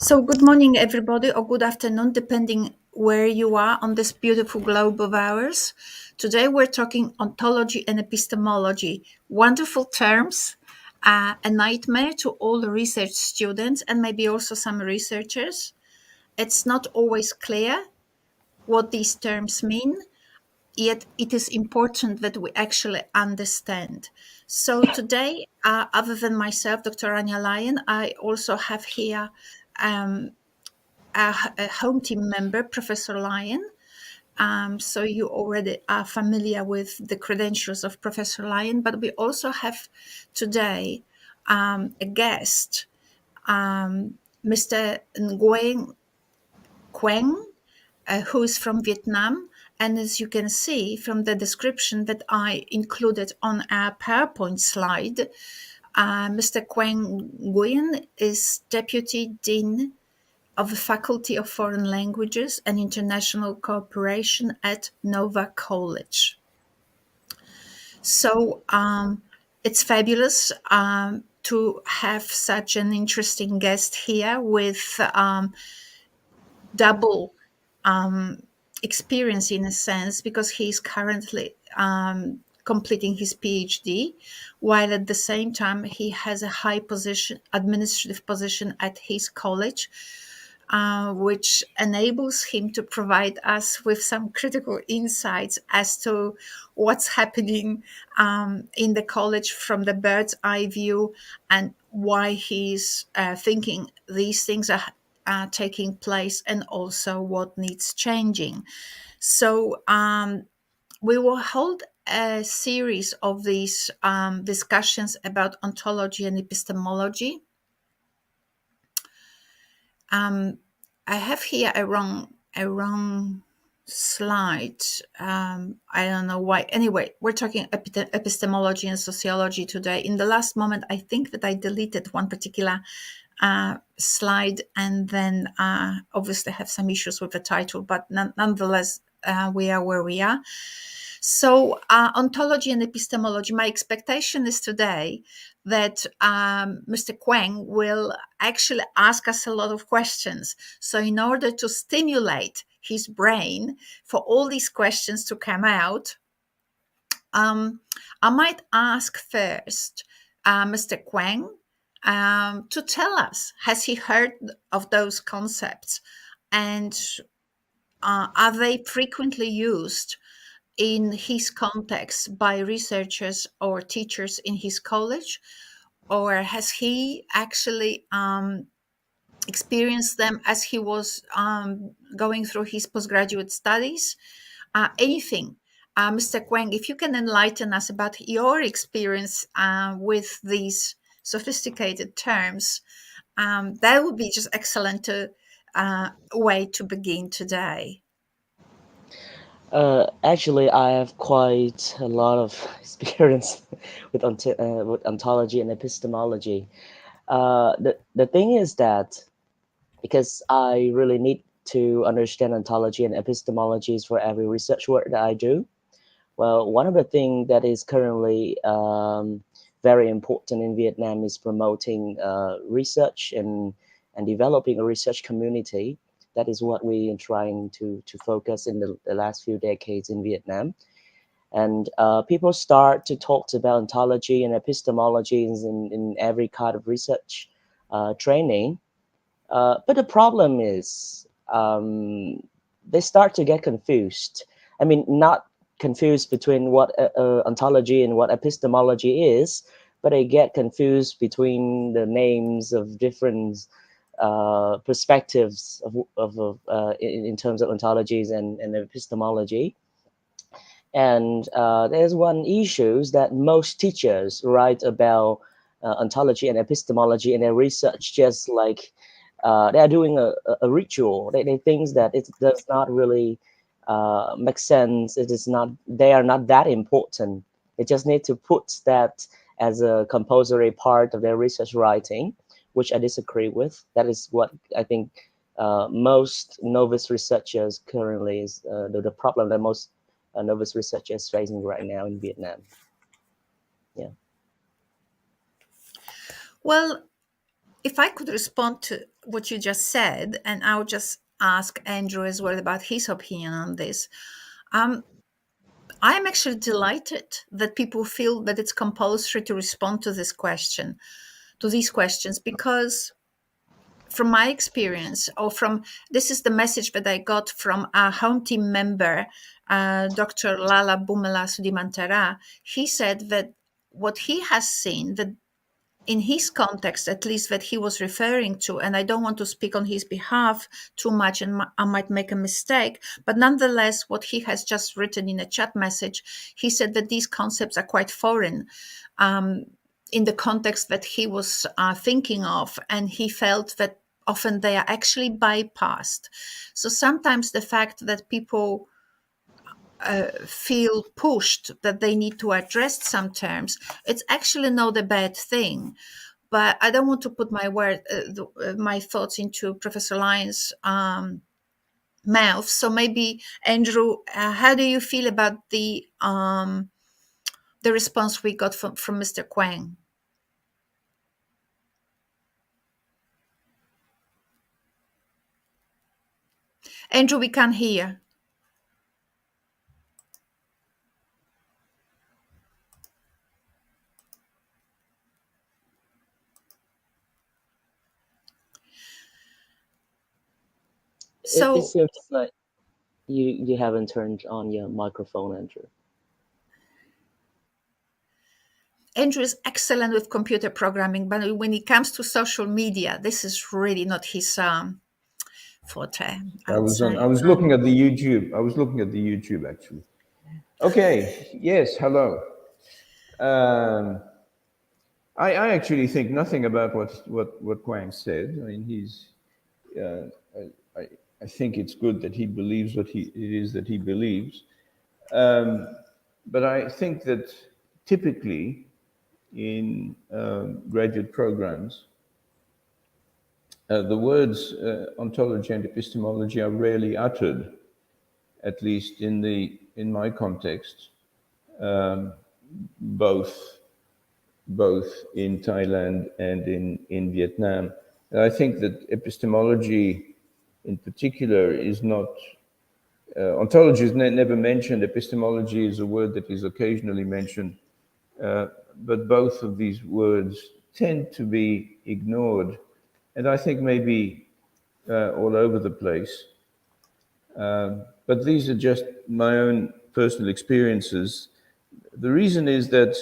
So, good morning, everybody, or good afternoon, depending where you are on this beautiful globe of ours. Today, we're talking ontology and epistemology. Wonderful terms, a nightmare to all the research students and maybe also some researchers. It's not always clear what these terms mean, yet it is important that we actually understand. So, today, other than myself, Dr. Anya Lyon, I also have here. Um, a home team member, Professor Lyon. So you already are familiar with the credentials of Professor Lyon, but we also have today a guest, Mr. Nguyen Quang, who is from Vietnam. And as you can see from the description that I included on our PowerPoint slide, Mr. Quang Nguyen is Deputy Dean of the Faculty of Foreign Languages and International Cooperation at Nova College. So it's fabulous to have such an interesting guest here with double experience in a sense, because he's currently completing his PhD, while at the same time he has a high position, administrative position at his college, which enables him to provide us with some critical insights as to what's happening in the college from the bird's eye view, and why he's thinking these things are taking place, and also what needs changing. So we will hold a series of these discussions about ontology and epistemology. I have here a wrong slide. I don't know why. Anyway, we're talking epistemology and sociology today. In the last moment, I think that I deleted one particular slide, and then obviously have some issues with the title, but nonetheless, we are where we are. So, ontology and epistemology, my expectation is today that Mr. Quang will actually ask us a lot of questions. So, in order to stimulate his brain for all these questions to come out, I might ask first Mr. Quang to tell us, has he heard of those concepts? And are they frequently used in his context by researchers or teachers in his college? Or has he actually experienced them as he was going through his postgraduate studies? Anything. Mr. Quang, if you can enlighten us about your experience with these sophisticated terms, that would be just excellent way to begin today. Actually, I have quite a lot of experience with ontology and epistemology. The thing is that because I really need to understand ontology and epistemologies for every research work that I do. Well, one of the things that is currently very important in Vietnam is promoting research and developing a research community. That is what we are trying to focus in the last few decades in Vietnam. And people start to talk about ontology and epistemologies in every kind of research training. But the problem is they start to get confused. I mean, not confused between what ontology and what epistemology is, but they get confused between the names of different perspectives in terms of ontologies and epistemology. And there's one issue that most teachers write about ontology and epistemology in their research, just like they are doing a ritual. They think that it does not really make sense. It is not. They are not that important. They just need to put that as a compulsory part of their research writing, which I disagree with. That is what I think most novice researchers currently is the problem that most novice researchers facing right now in Vietnam. Yeah. Well, if I could respond to what you just said, and I'll just ask Andrew as well about his opinion on this. Um, I'm actually delighted that people feel that it's compulsory to respond to this question, to these questions, because from my experience, or from this is the message that I got from a home team member, Dr. Lala Bumela Sudimantara. He said that what he has seen, that in his context, at least that he was referring to, and I don't want to speak on his behalf too much and I might make a mistake, but nonetheless, what he has just written in a chat message, he said that these concepts are quite foreign in the context that he was thinking of, and he felt that often they are actually bypassed. So sometimes the fact that people feel pushed that they need to address some terms, it's actually not a bad thing. But I don't want to put my thoughts into Professor Lyon's mouth. So maybe Andrew, how do you feel about the response we got from Mr. Quang? Andrew, we can't hear. It So seems like you haven't turned on your microphone, Andrew. Andrew is excellent with computer programming, but when it comes to social media, this is really not his forte, I I would was on. say. I was looking at the YouTube. I was looking at the YouTube actually. Okay. Yes. Hello. Um, I actually think nothing about what Quang said. I mean, he's. Uh, I, I think it's good that he believes what it is that he believes. But I think that typically in graduate programs, the words ontology and epistemology are rarely uttered, at least in my context, both in Thailand and in Vietnam. And I think that epistemology, in particular, is not. Ontology is never mentioned. Epistemology is a word that is occasionally mentioned, but both of these words tend to be ignored, and I think maybe all over the place. But these are just my own personal experiences. The reason is that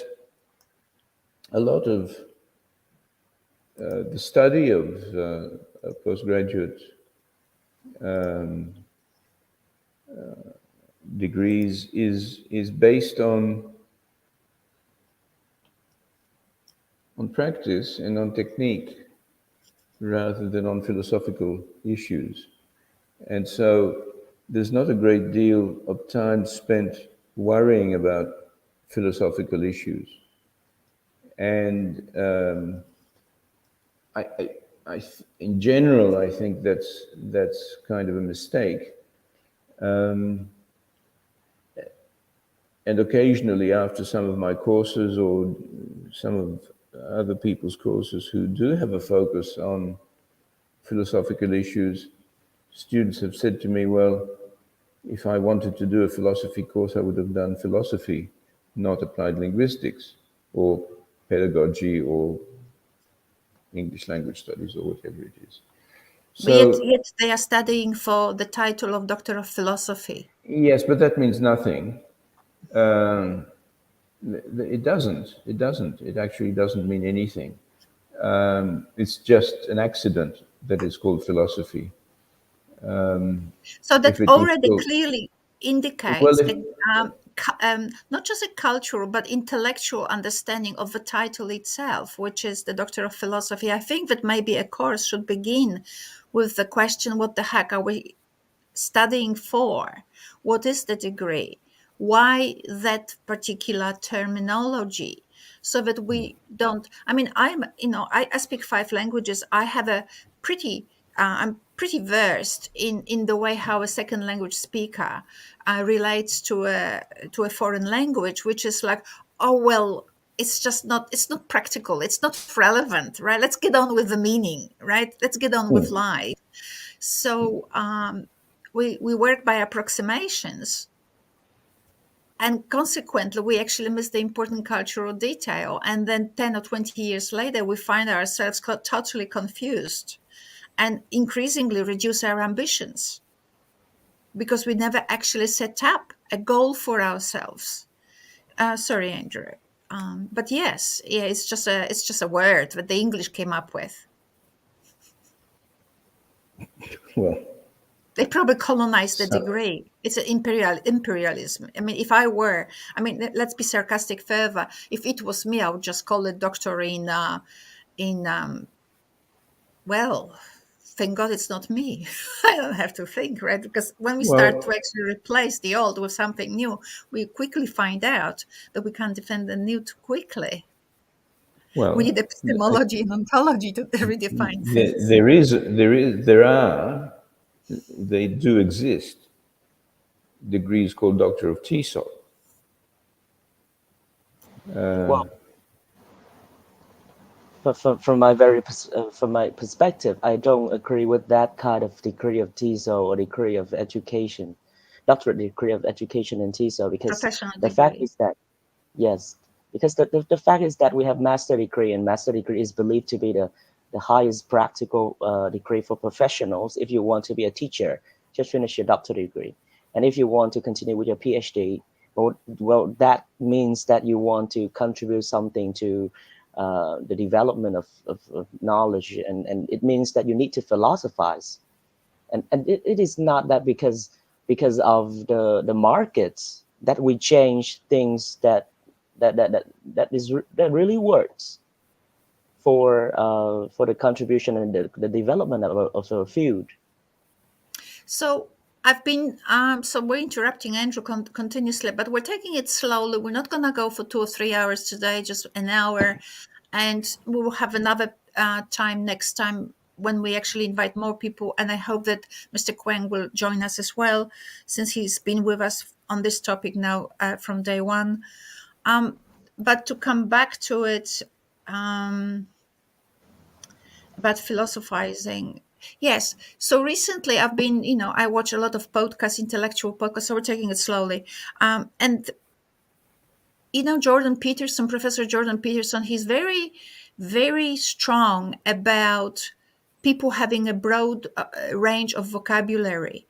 a lot of the study of postgraduate degrees is based on practice and on technique rather than on philosophical issues. And so there's not a great deal of time spent worrying about philosophical issues. And I, I, in general, I think that's kind of a mistake. And occasionally, after some of my courses or some of other people's courses who do have a focus on philosophical issues, students have said to me, well, if I wanted to do a philosophy course, I would have done philosophy, not applied linguistics or pedagogy or English language studies or whatever it is. But yet, So, yet they are studying for the title of Doctor of Philosophy. yes, but that means nothing. Um, it doesn't. It doesn't. It actually doesn't mean anything. It's just an accident that is called philosophy. So that If it was already called, clearly well, indicates if, not just a cultural but intellectual understanding of the title itself, which is the Doctor of Philosophy. I think that maybe a course should begin with the question, what the heck are we studying for? What is the degree? Why that particular terminology? So that we don't, I mean, I speak 5 languages. I have a pretty, I'm pretty versed in the way how a second language speaker relates to a foreign language, which is like, oh, well, it's not practical, it's not relevant, right? Let's get on with the meaning, right? Let's get on with Hmm. life. So we work by approximations, and consequently we actually miss the important cultural detail, and then 10 or 20 years later we find ourselves totally confused and increasingly reduce our ambitions because we never actually set up a goal for ourselves. Sorry, Andrew. But yes, yeah, it's just a word that the English came up with. Well, They probably colonized the so, degree. It's an imperialism. I mean, if I were, I mean, let's be sarcastic further. If it was me, I would just call it doctor in well, thank God it's not me. I don't have to think, right? Because when we start to well, actually replace the old with something new, we quickly find out that we can't defend the new too quickly. We well. need epistemology and ontology to redefine There, things. there are, they do exist degrees called Doctor of TESOL. Well, but from my from my perspective, I don't agree with that kind of degree of TESOL or degree of education, doctorate degree of education in TESOL, because Professional the fact degree. is that yes, because the fact is that we have master degree, and master degree is believed to be the highest practical degree for professionals. If you want to be a teacher, just finish your doctorate degree, and if you want to continue with your PhD, well, that means that you want to contribute something to the development of knowledge, and it means that you need to philosophize, and it is not that because of the markets that we change things that really works for the contribution and the development of a field. So I've been so we're interrupting Andrew continuously, but we're taking it slowly. We're not going to go for 2 or 3 hours today, just an hour, and we will have another time next time when we actually invite more people. And I hope that Mr. Kwang will join us as well, since he's been with us on this topic now from day one. But to come back to it. About philosophizing. Yes. So recently I've been, I watch a lot of podcasts, intellectual podcasts, so we're taking it slowly. And, Jordan Peterson, Professor Jordan Peterson, he's very, very strong about people having a broad range of vocabulary.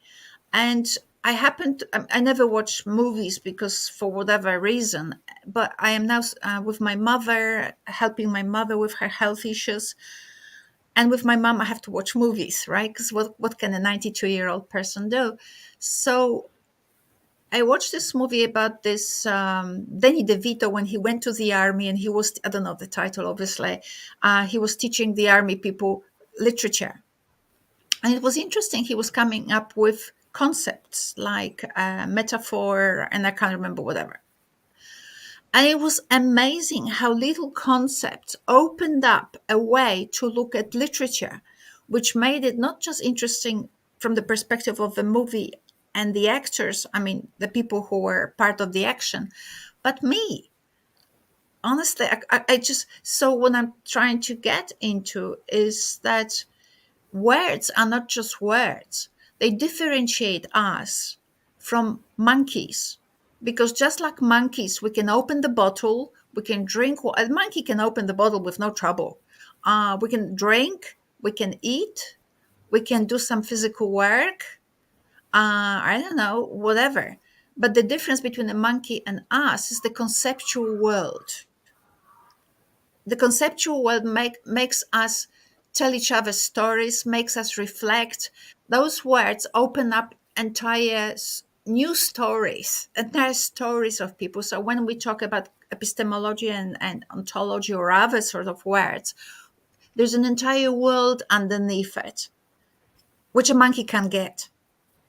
And I never watch movies because for whatever reason, but I am now with my mother, helping my mother with her health issues. And with my mom, I have to watch movies, right? Because what can a 92-year-old person do? So I watched this movie about this Danny DeVito when he went to the army, and he was, I don't know the title, obviously. He was teaching the army people literature. And it was interesting. He was coming up with concepts like metaphor, and I can't remember whatever. And it was amazing how little concepts opened up a way to look at literature, which made it not just interesting from the perspective of the movie and the actors, I mean, the people who were part of the action, but me. Honestly, I just, so what I'm trying to get into is that words are not just words, they differentiate us from monkeys. Because just like monkeys, we can open the bottle, we can drink. A monkey can open the bottle with no trouble. We can drink, we can eat, we can do some physical work. I don't know, whatever. But the difference between a monkey and us is the conceptual world. The conceptual world makes us tell each other stories, makes us reflect. Those words open up entire new stories, entire stories of people. So when we talk about epistemology and ontology or other sort of words, there's an entire world underneath it, which a monkey can get.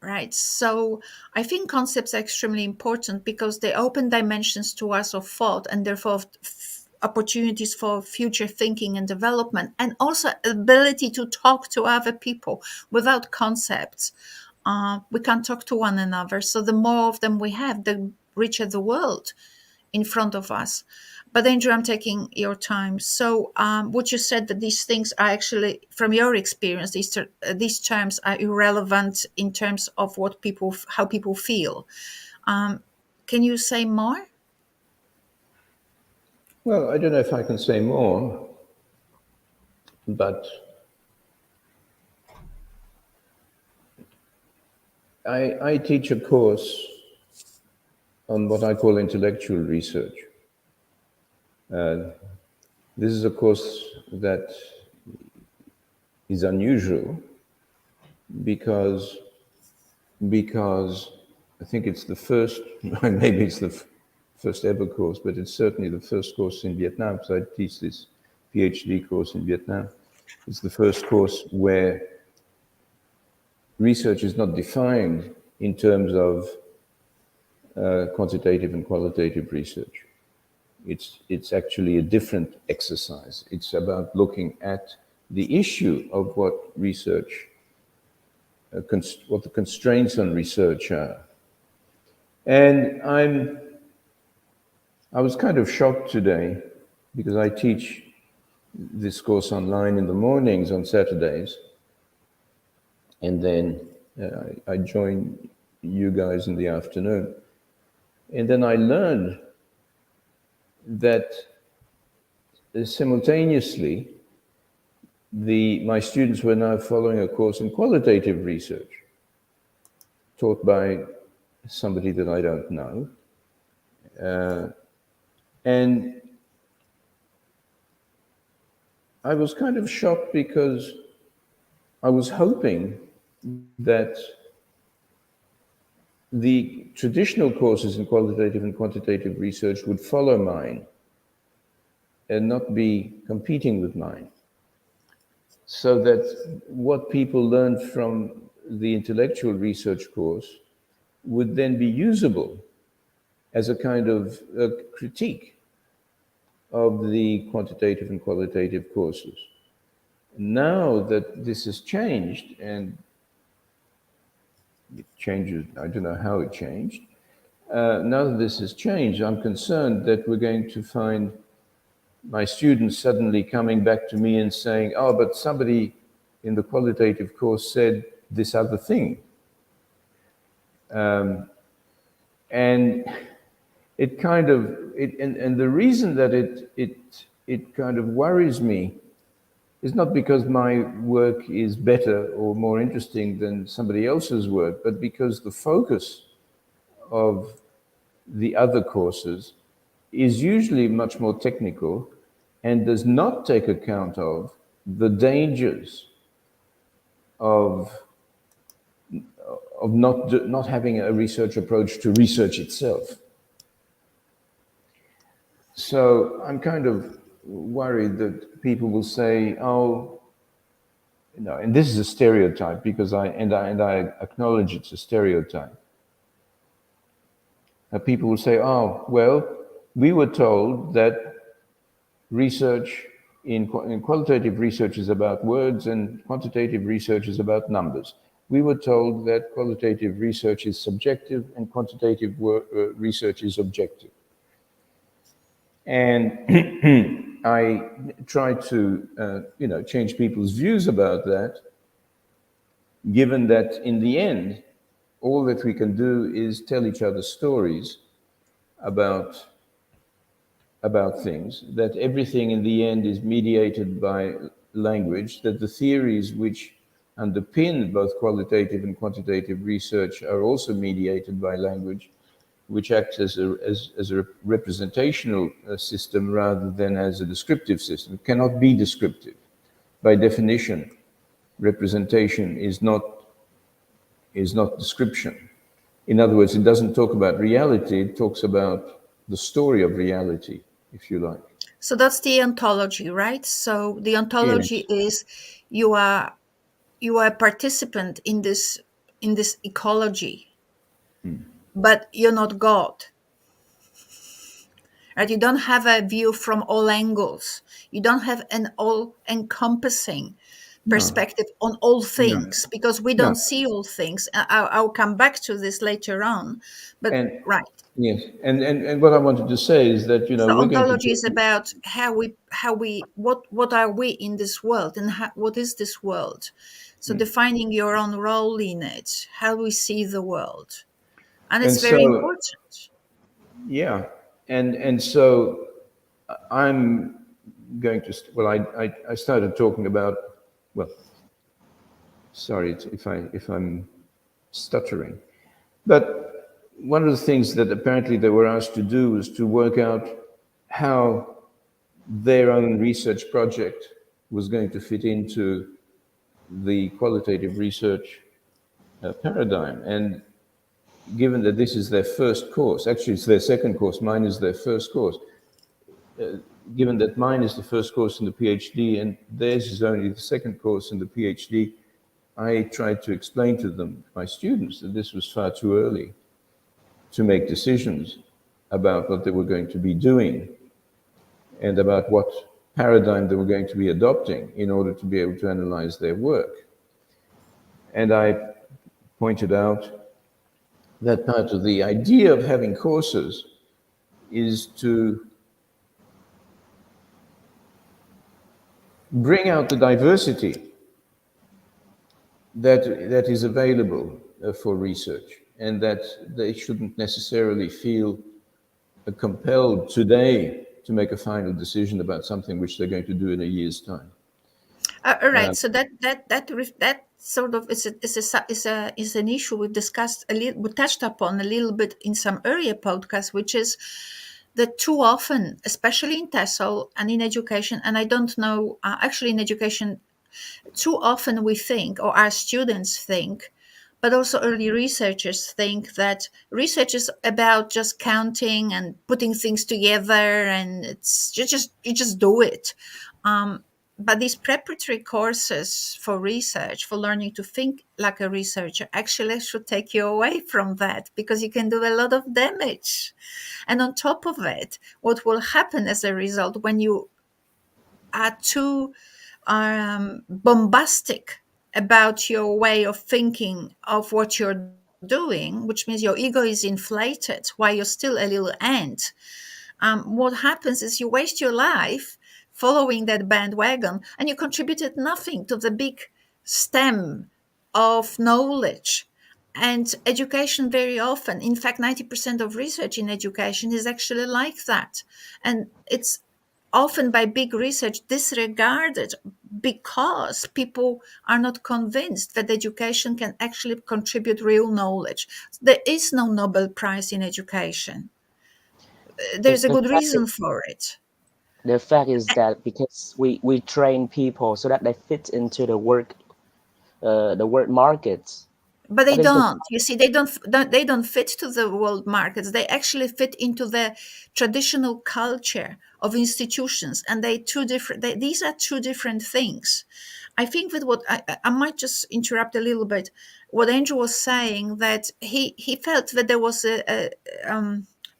Right. So I think concepts are extremely important because they open dimensions to us of thought and therefore of opportunities for future thinking and development, and also ability to talk to other people. Without concepts, we can't talk to one another. So the more of them we have, the richer the world in front of us. But Andrew, I'm taking your time. So, what you said that these things are actually, from your experience, these terms are irrelevant in terms of what people, how people feel. Can you say more? Well, I don't know if I can say more, but I teach a course on what I call intellectual research. This is a course that is unusual because because I think it's the first, maybe it's the first ever course, but it's certainly the first course in Vietnam, because I teach this PhD course in Vietnam. It's the first course where research is not defined in terms of quantitative and qualitative research. It's actually a different exercise. It's about looking at the issue of what research, what the constraints on research are. And I was kind of shocked today because I teach this course online in the mornings on Saturdays, and then I join you guys in the afternoon. And then I learned that simultaneously, my students were now following a course in qualitative research taught by somebody that I don't know. And I was kind of shocked because I was hoping that the traditional courses in qualitative and quantitative research would follow mine and not be competing with mine. So that what people learned from the intellectual research course would then be usable as a kind of a critique of the quantitative and qualitative courses. Now that this has changed, and it changes, I don't know how it changed. Now that this has changed, I'm concerned that we're going to find my students suddenly coming back to me and saying, oh, but somebody in the qualitative course said this other thing. And it kind of, and the reason that it kind of worries me is not because my work is better or more interesting than somebody else's work, but because the focus of the other courses is usually much more technical and does not take account of the dangers of not having a research approach to research itself. So I'm kind of worried that people will say, oh, and this is a stereotype because I acknowledge it's a stereotype. People will say, oh, well, we were told that research in qualitative research is about words and quantitative research is about numbers. We were told that qualitative research is subjective and quantitative research is objective. And I try to, change people's views about that, given that in the end, all that we can do is tell each other stories about things, that everything in the end is mediated by language, that the theories which underpin both qualitative and quantitative research are also mediated by language, which acts as a representational system rather than as a descriptive system. It cannot be descriptive. By definition, representation is not description. In other words, it doesn't talk about reality, it talks about the story of reality, if you like. So that's the ontology, right? So the ontology Yes. is you are a participant in this ecology, but you're not God. Right? You don't have a view from all angles. You don't have an all-encompassing No, perspective on all no, things, because we no. don't see all things. I'll come back to this later on, but And right. yes, and what I wanted to say is that So we're going to ontology is about how we what are we in this world, and what is this world. So defining your own role in it, how we see the world, and and it's very so important. yeah, and so I'm going to well, I started talking about, well, sorry if I'm stuttering, but one of the things that apparently they were asked to do was to work out how their own research project was going to fit into the qualitative research paradigm. And given that this is their first course, actually it's their second course, mine is their first course, given that mine is the first course in the PhD and theirs is only the second course in the PhD, I tried to explain to them, my students, that this was far too early to make decisions about what they were going to be doing and about what paradigm they were going to be adopting in order to be able to analyze their work. And I pointed out that part of the idea of having courses is to bring out the diversity that is available for research, and that they shouldn't necessarily feel compelled today to make a final decision about something which they're going to do in a year's time. All right. So that sort of is an issue we discussed we touched upon a little bit in some earlier podcasts, which is that too often, especially in TESOL and in education, and I don't know, actually in education, too often we think, or our students think, but also early researchers think, that research is about just counting and putting things together, and it's you just do it. But these preparatory courses for research, for learning to think like a researcher, actually should take you away from that, because you can do a lot of damage. And on top of it, what will happen as a result, when you are too bombastic about your way of thinking of what you're doing, which means your ego is inflated while you're still a little ant, what happens is you waste your life following that bandwagon, and you contributed nothing to the big stem of knowledge. And education, very often, in fact 90% of research in education is actually like that, and it's often by big research disregarded, because people are not convinced that education can actually contribute real knowledge. There is no Nobel Prize in education. The, There's a the good fact reason for it. the fact is that because we train people so that they fit into the work markets. But they That is the don't. You see, they don't fit to the world markets. They actually fit into the traditional culture of institutions, and these are two different things. I think that what I might just interrupt a little bit. What Andrew was saying, that he felt that there was a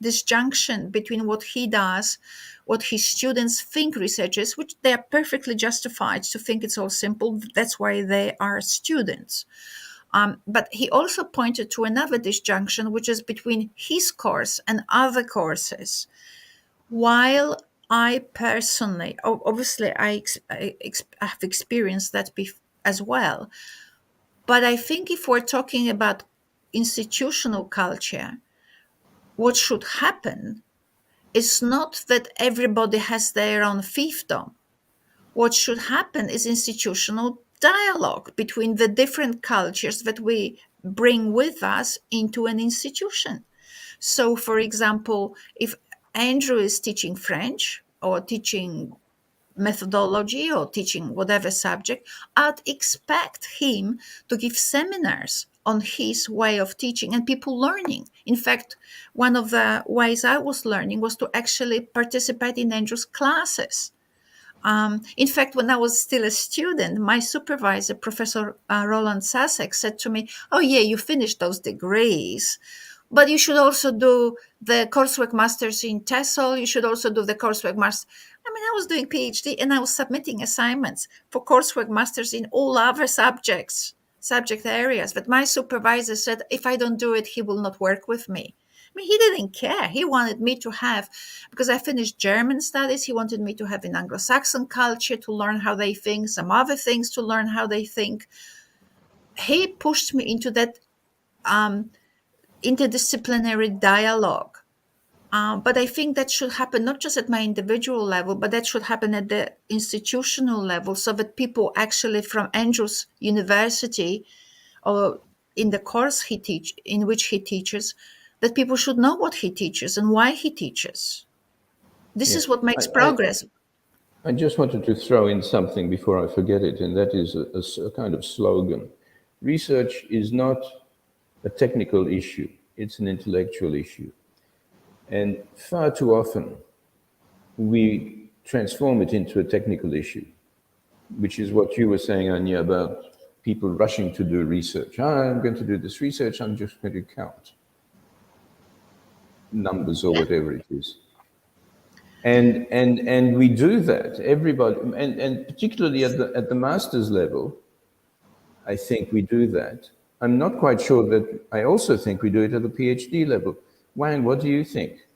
disjunction between what he does, what his students think researchers, which they are perfectly justified to think it's all simple. That's why they are students. But he also pointed to another disjunction, which is between his course and other courses. While I personally, obviously, I have experienced that as well. But I think if we're talking about institutional culture, what should happen is not that everybody has their own fiefdom. What should happen is institutional dialogue between the different cultures that we bring with us into an institution. So, for example, if Andrew is teaching French or teaching methodology or teaching whatever subject, I'd expect him to give seminars on his way of teaching and people learning. In fact, one of the ways I was learning was to actually participate in Andrew's classes. In fact, when I was still a student, my supervisor, Professor Roland Sasek, said to me, "Oh, yeah, you finished those degrees, But you should also do the coursework masters in TESOL. You should also do the coursework master. I mean, I was doing PhD and I was submitting assignments for coursework masters in all other subject areas. But my supervisor said, if I don't do it, he will not work with me. I mean, he didn't care. He wanted me to have, because I finished German studies, he wanted me to have an Anglo-Saxon culture to learn how they think, some other things to learn how they think. He pushed me into that interdisciplinary dialogue. But I think that should happen not just at my individual level, but that should happen at the institutional level, so that people actually from Andrews University or in the course in which he teaches, that people should know what he teaches and why he teaches. This is Yes. what makes progress. I just wanted to throw in something before I forget it, and that is a kind of slogan. Research is not a technical issue, it's an intellectual issue. And far too often, we transform it into a technical issue, which is what you were saying, Anya, about people rushing to do research. I'm going to do this research, I'm just going to count numbers or whatever it is. And we do that, everybody, and particularly at the master's level, I think we do that. I'm not quite sure that I also think we do it at the PhD level. Wang, what do you think?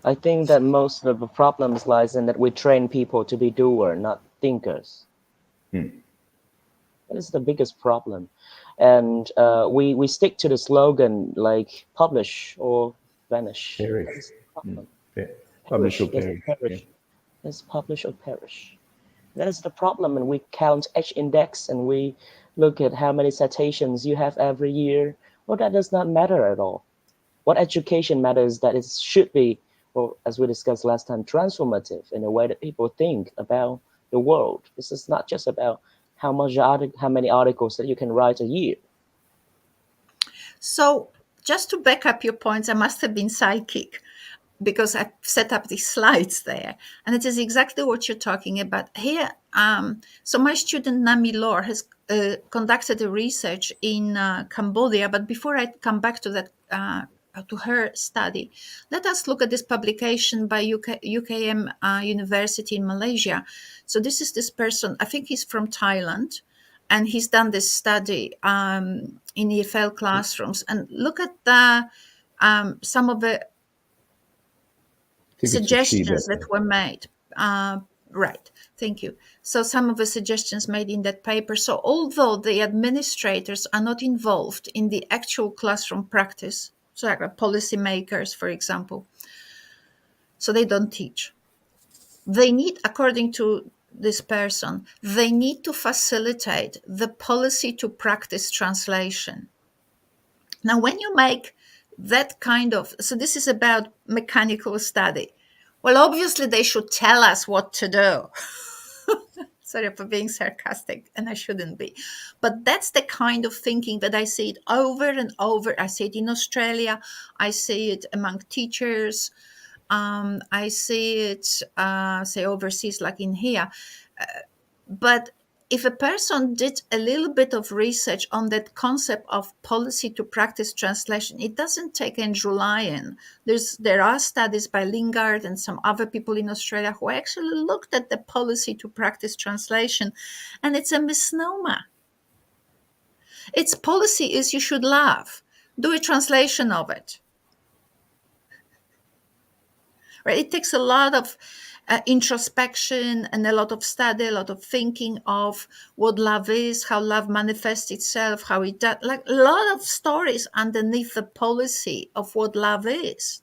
I think that most of the problems lies in that we train people to be doer, not thinkers. That is the biggest problem. And we stick to the slogan like publish or vanish. Perish. That is the problem. Publish or Yes, perish. Yeah. perish. Yes, publish or perish. That is the problem. And we count H-index and we look at how many citations you have every year. Well, that does not matter at all. What education matters is that it should be, well, as we discussed last time, transformative in a way that people think about the world. This is not just about how many articles that you can write a year. So, just to back up your points, I must have been psychic because I set up these slides there, and it is exactly what you're talking about here. So, my student Nami Lor has conducted a research in Cambodia, but before I come back to that, to her study, let us look at this publication by UKM University in Malaysia. So, this is this person. I think he's from Thailand. And he's done this study in EFL classrooms. And look at some of the I think it's a she suggestions that that. were made. Right, thank you. So some of the suggestions made in that paper. So although the administrators are not involved in the actual classroom practice, so like policymakers, for example, so they don't teach. They need, according to this person, they need to facilitate the policy to practice translation. Now, when you make that kind of, so this is about mechanical study. Well, obviously, they should tell us what to do. Sorry for being sarcastic, and I shouldn't be. But that's the kind of thinking that I see it over and over. I see it in Australia. I see it among teachers. I see it, say, overseas, like in here. But if a person did a little bit of research on that concept of policy to practice translation, it doesn't take Andrew Lyon. There are studies by Lingard and some other people in Australia who actually looked at the policy to practice translation, and it's a misnomer. Its policy is you should laugh. Do a translation of it. Right? It takes a lot of introspection and a lot of study, a lot of thinking of what love is, how love manifests itself, how it does, like a lot of stories underneath the policy of what love is,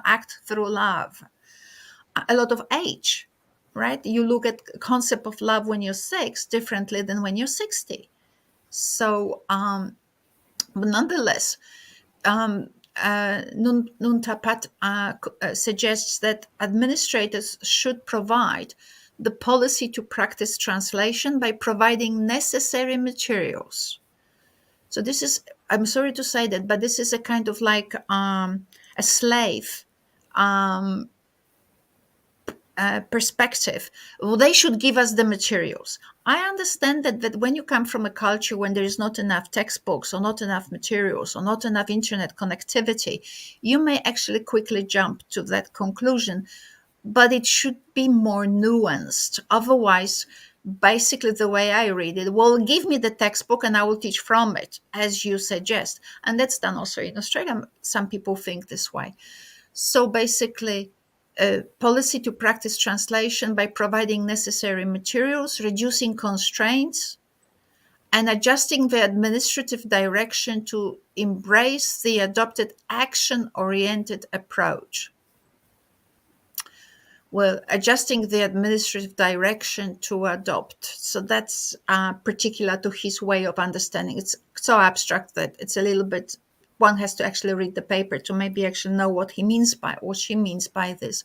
act through love. A lot of age, right? You look at concept of love when you're 6 differently than when you're 60. So, but nonetheless, Nuntapat suggests that administrators should provide the policy to practice translation by providing necessary materials. So this is, I'm sorry to say that, but this is a kind of like a slave perspective, well, they should give us the materials. I understand that when you come from a culture when there is not enough textbooks or not enough materials or not enough internet connectivity, you may actually quickly jump to that conclusion, but it should be more nuanced. Otherwise, basically the way I read it, well, give me the textbook and I will teach from it, as you suggest. And that's done also in Australia. Some people think this way. So basically, policy to practice translation by providing necessary materials, reducing constraints, and adjusting the administrative direction to embrace the adopted action-oriented approach. Well, adjusting the administrative direction to adopt. So that's particular to his way of understanding. It's so abstract that it's a little bit, one has to actually read the paper to maybe actually know what he means by, what she means by this.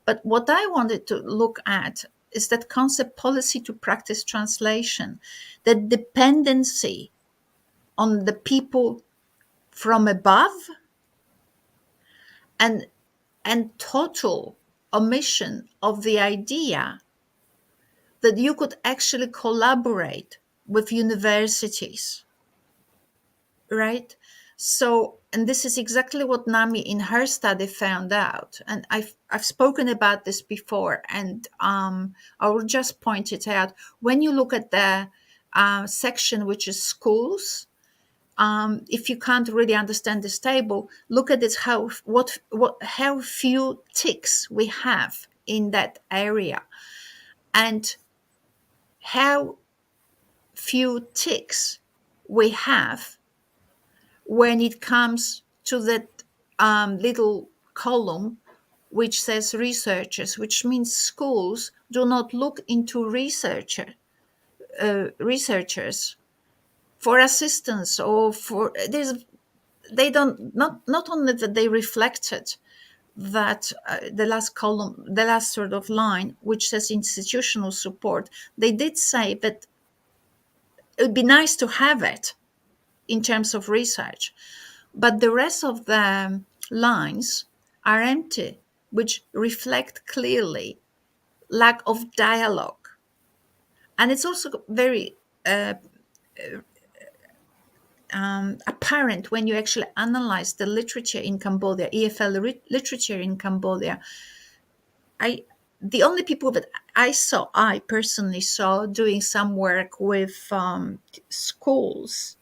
But what I wanted to look at is that concept policy to practice translation, the dependency on the people from above and total omission of the idea that you could actually collaborate with universities, right? So, and this is exactly what Nami in her study found out. And I've spoken about this before, and I will just point it out. When you look at the section which is schools, if you can't really understand this table, look at it how few ticks we have in that area, and how few ticks we have when it comes to that little column which says researchers, which means schools do not look into researchers for assistance or for they don't, not only that they reflected that the last column, the last sort of line which says institutional support, they did say that it would be nice to have it in terms of research, but the rest of the lines are empty, which reflect clearly lack of dialogue. And it's also very apparent when you actually analyze the literature in Cambodia, EFL literature in Cambodia. The only people that I personally saw doing some work with schools,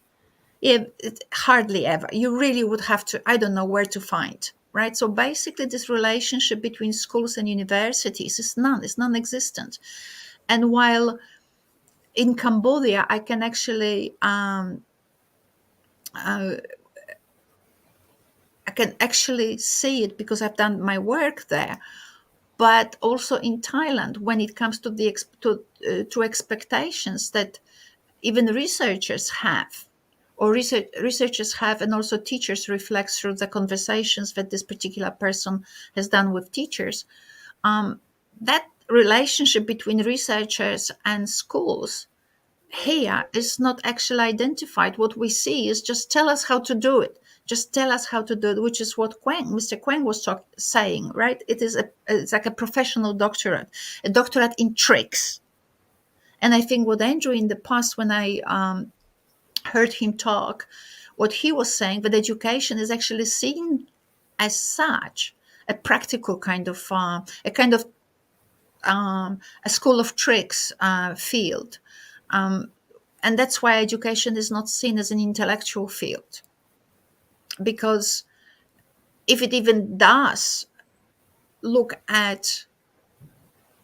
yeah, hardly ever. You really would have to, I don't know where to find, right? So basically, this relationship between schools and universities is non-existent. And while in Cambodia, I can actually see it because I've done my work there. But also in Thailand, when it comes to the to expectations that even researchers have, or researchers have, and also teachers reflect through the conversations that this particular person has done with teachers, that relationship between researchers and schools here is not actually identified. What we see is just tell us how to do it. Just tell us how to do it, which is what Mr. Quang was saying, right? It's like a professional doctorate, a doctorate in tricks. And I think what Andrew in the past, when I heard him talk, what he was saying, that education is actually seen as such a practical kind of a school of tricks field. And that's why education is not seen as an intellectual field. Because if it even does look at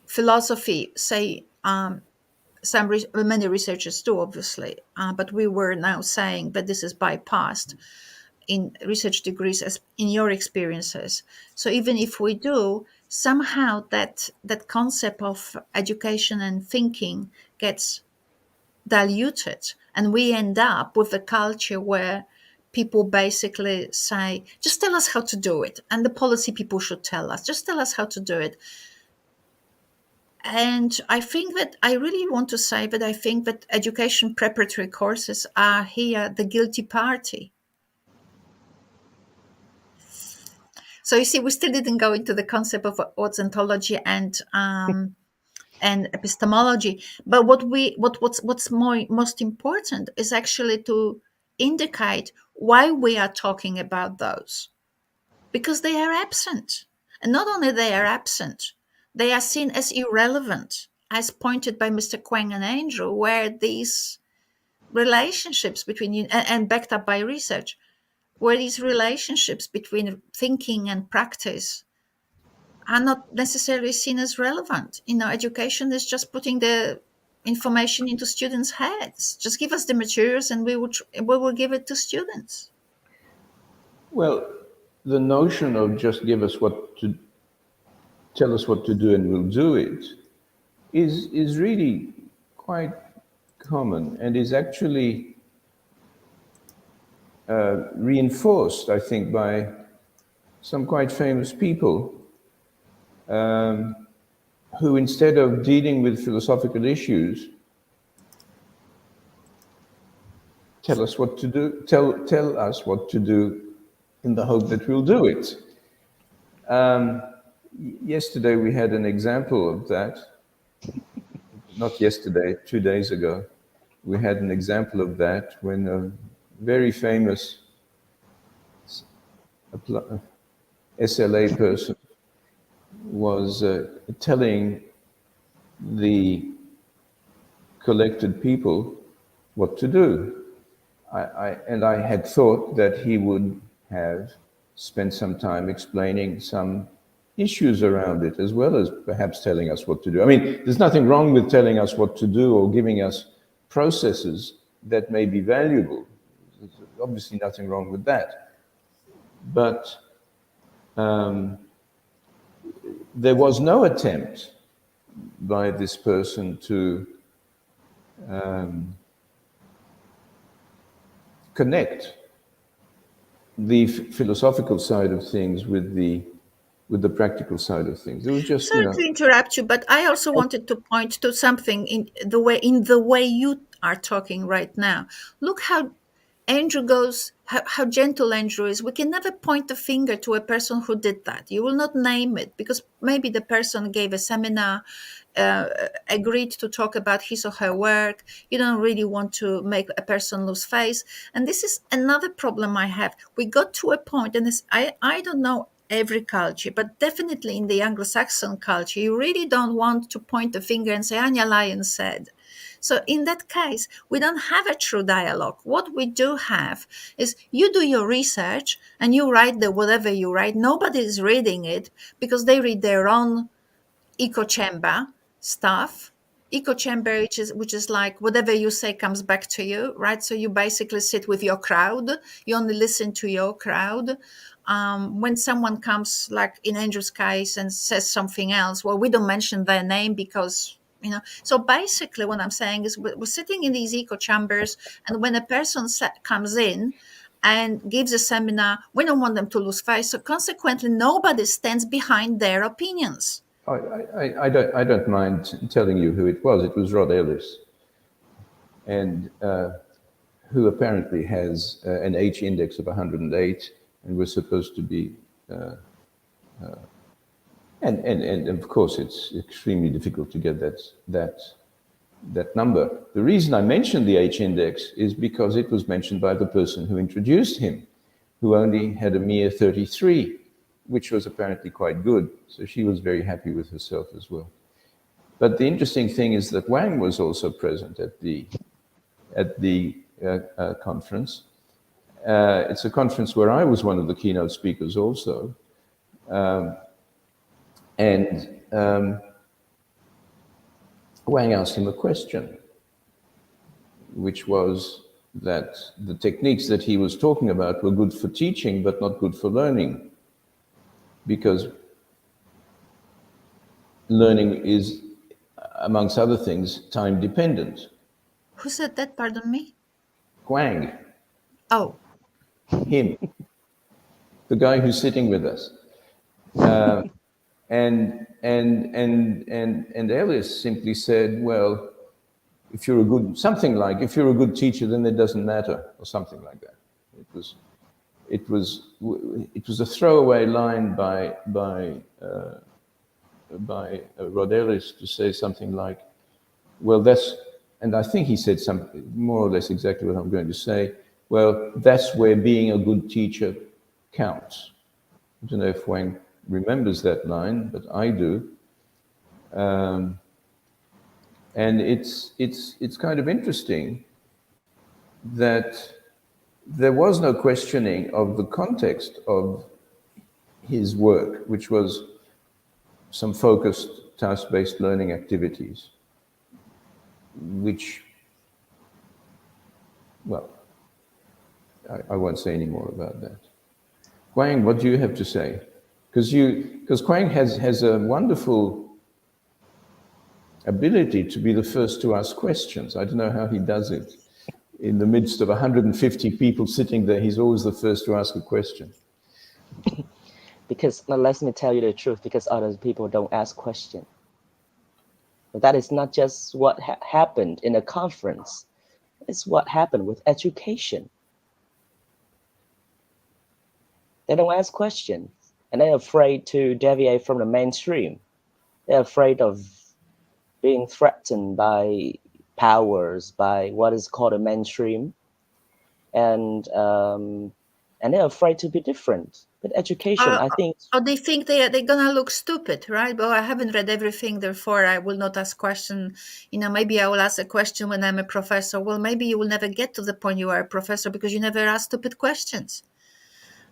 philosophy, say, many researchers do, obviously, but we were now saying that this is bypassed in research degrees as in your experiences. So even if we do, somehow that concept of education and thinking gets diluted, and we end up with a culture where people basically say, just tell us how to do it, and the policy people should tell us, just tell us how to do it. And I think that I really want to say that I think that education preparatory courses are here the guilty party. So you see, we still didn't go into the concept of what's ontology and epistemology. But what's most important is actually to indicate why we are talking about those, because they are absent. And not only they are absent, they are seen as irrelevant, as pointed by Mr. Kwang and Andrew, where these relationships between you and backed up by research, where these relationships between thinking and practice are not necessarily seen as relevant. Education is just putting the information into students' heads. Just give us the materials and we will give it to students. Well, the notion of just tell us what to do and we'll do it is really quite common and is actually reinforced, I think, by some quite famous people who, instead of dealing with philosophical issues, tell us what to do. Tell us what to do, in the hope that we'll do it. Yesterday we had an example of that. Not yesterday, 2 days ago, we had an example of that when a very famous SLA person was telling the collected people what to do. I had thought that he would have spent some time explaining some issues around it, as well as perhaps telling us what to do. I mean, there's nothing wrong with telling us what to do or giving us processes that may be valuable. There's obviously nothing wrong with that. But there was no attempt by this person to connect the philosophical side of things with the practical side of things. It was just, Sorry to interrupt you, but I also wanted to point to something in the way you are talking right now. Look how Andrew goes, how gentle Andrew is. We can never point the finger to a person who did that. You will not name it because maybe the person gave a seminar, agreed to talk about his or her work. You don't really want to make a person lose face. And this is another problem I have. We got to a point, and I don't know every culture, but definitely in the Anglo-Saxon culture, you really don't want to point the finger and say, Anya Lyon said. So in that case, we don't have a true dialogue. What we do have is you do your research and you write whatever you write. Nobody is reading it because they read their own echo chamber stuff. Echo chamber, which is like whatever you say comes back to you, right? So you basically sit with your crowd. You only listen to your crowd. When someone comes, like in Andrew's case, and says something else, well, we don't mention their name because so basically what I'm saying is we're sitting in these echo chambers, and when a person comes in and gives a seminar, we don't want them to lose face, so consequently nobody stands behind their opinions. I don't mind telling you who it was. It was Rod Ellis, and who apparently has an H index of 108, and we're supposed to be and of course it's extremely difficult to get that number. The reason I mentioned the H index is because it was mentioned by the person who introduced him, who only had a mere 33, which was apparently quite good. So she was very happy with herself as well. But the interesting thing is that Wang was also present at the conference. It's a conference where I was one of the keynote speakers also. Wang asked him a question, which was that the techniques that he was talking about were good for teaching, but not good for learning, because learning is, amongst other things, time dependent. Who said that? Pardon me? Wang. Oh. Him. The guy who's sitting with us. And Ellis simply said, well, if you're a good teacher, then it doesn't matter, or something like that. it was a throwaway line by Rod Ellis to say something like, well, that's, and I think he said something more or less exactly what I'm going to say. Well, that's where being a good teacher counts. I don't know if Wang remembers that line, but I do. And it's kind of interesting that there was no questioning of the context of his work, which was some focused task-based learning activities, which, well, I won't say any more about that. Quang, what do you have to say? Because Quang has a wonderful ability to be the first to ask questions. I don't know how he does it. In the midst of 150 people sitting there, he's always the first to ask a question. Because let me tell you the truth, because other people don't ask questions. But that is not just what happened in a conference. It's what happened with education. They don't ask questions, and they're afraid to deviate from the mainstream. They're afraid of being threatened by powers, by what is called a mainstream, and they're afraid to be different. But education, I think, Or they think they're gonna look stupid, right? But I haven't read everything, therefore I will not ask question. Maybe I will ask a question when I'm a professor. Well, maybe you will never get to the point you are a professor because you never ask stupid questions.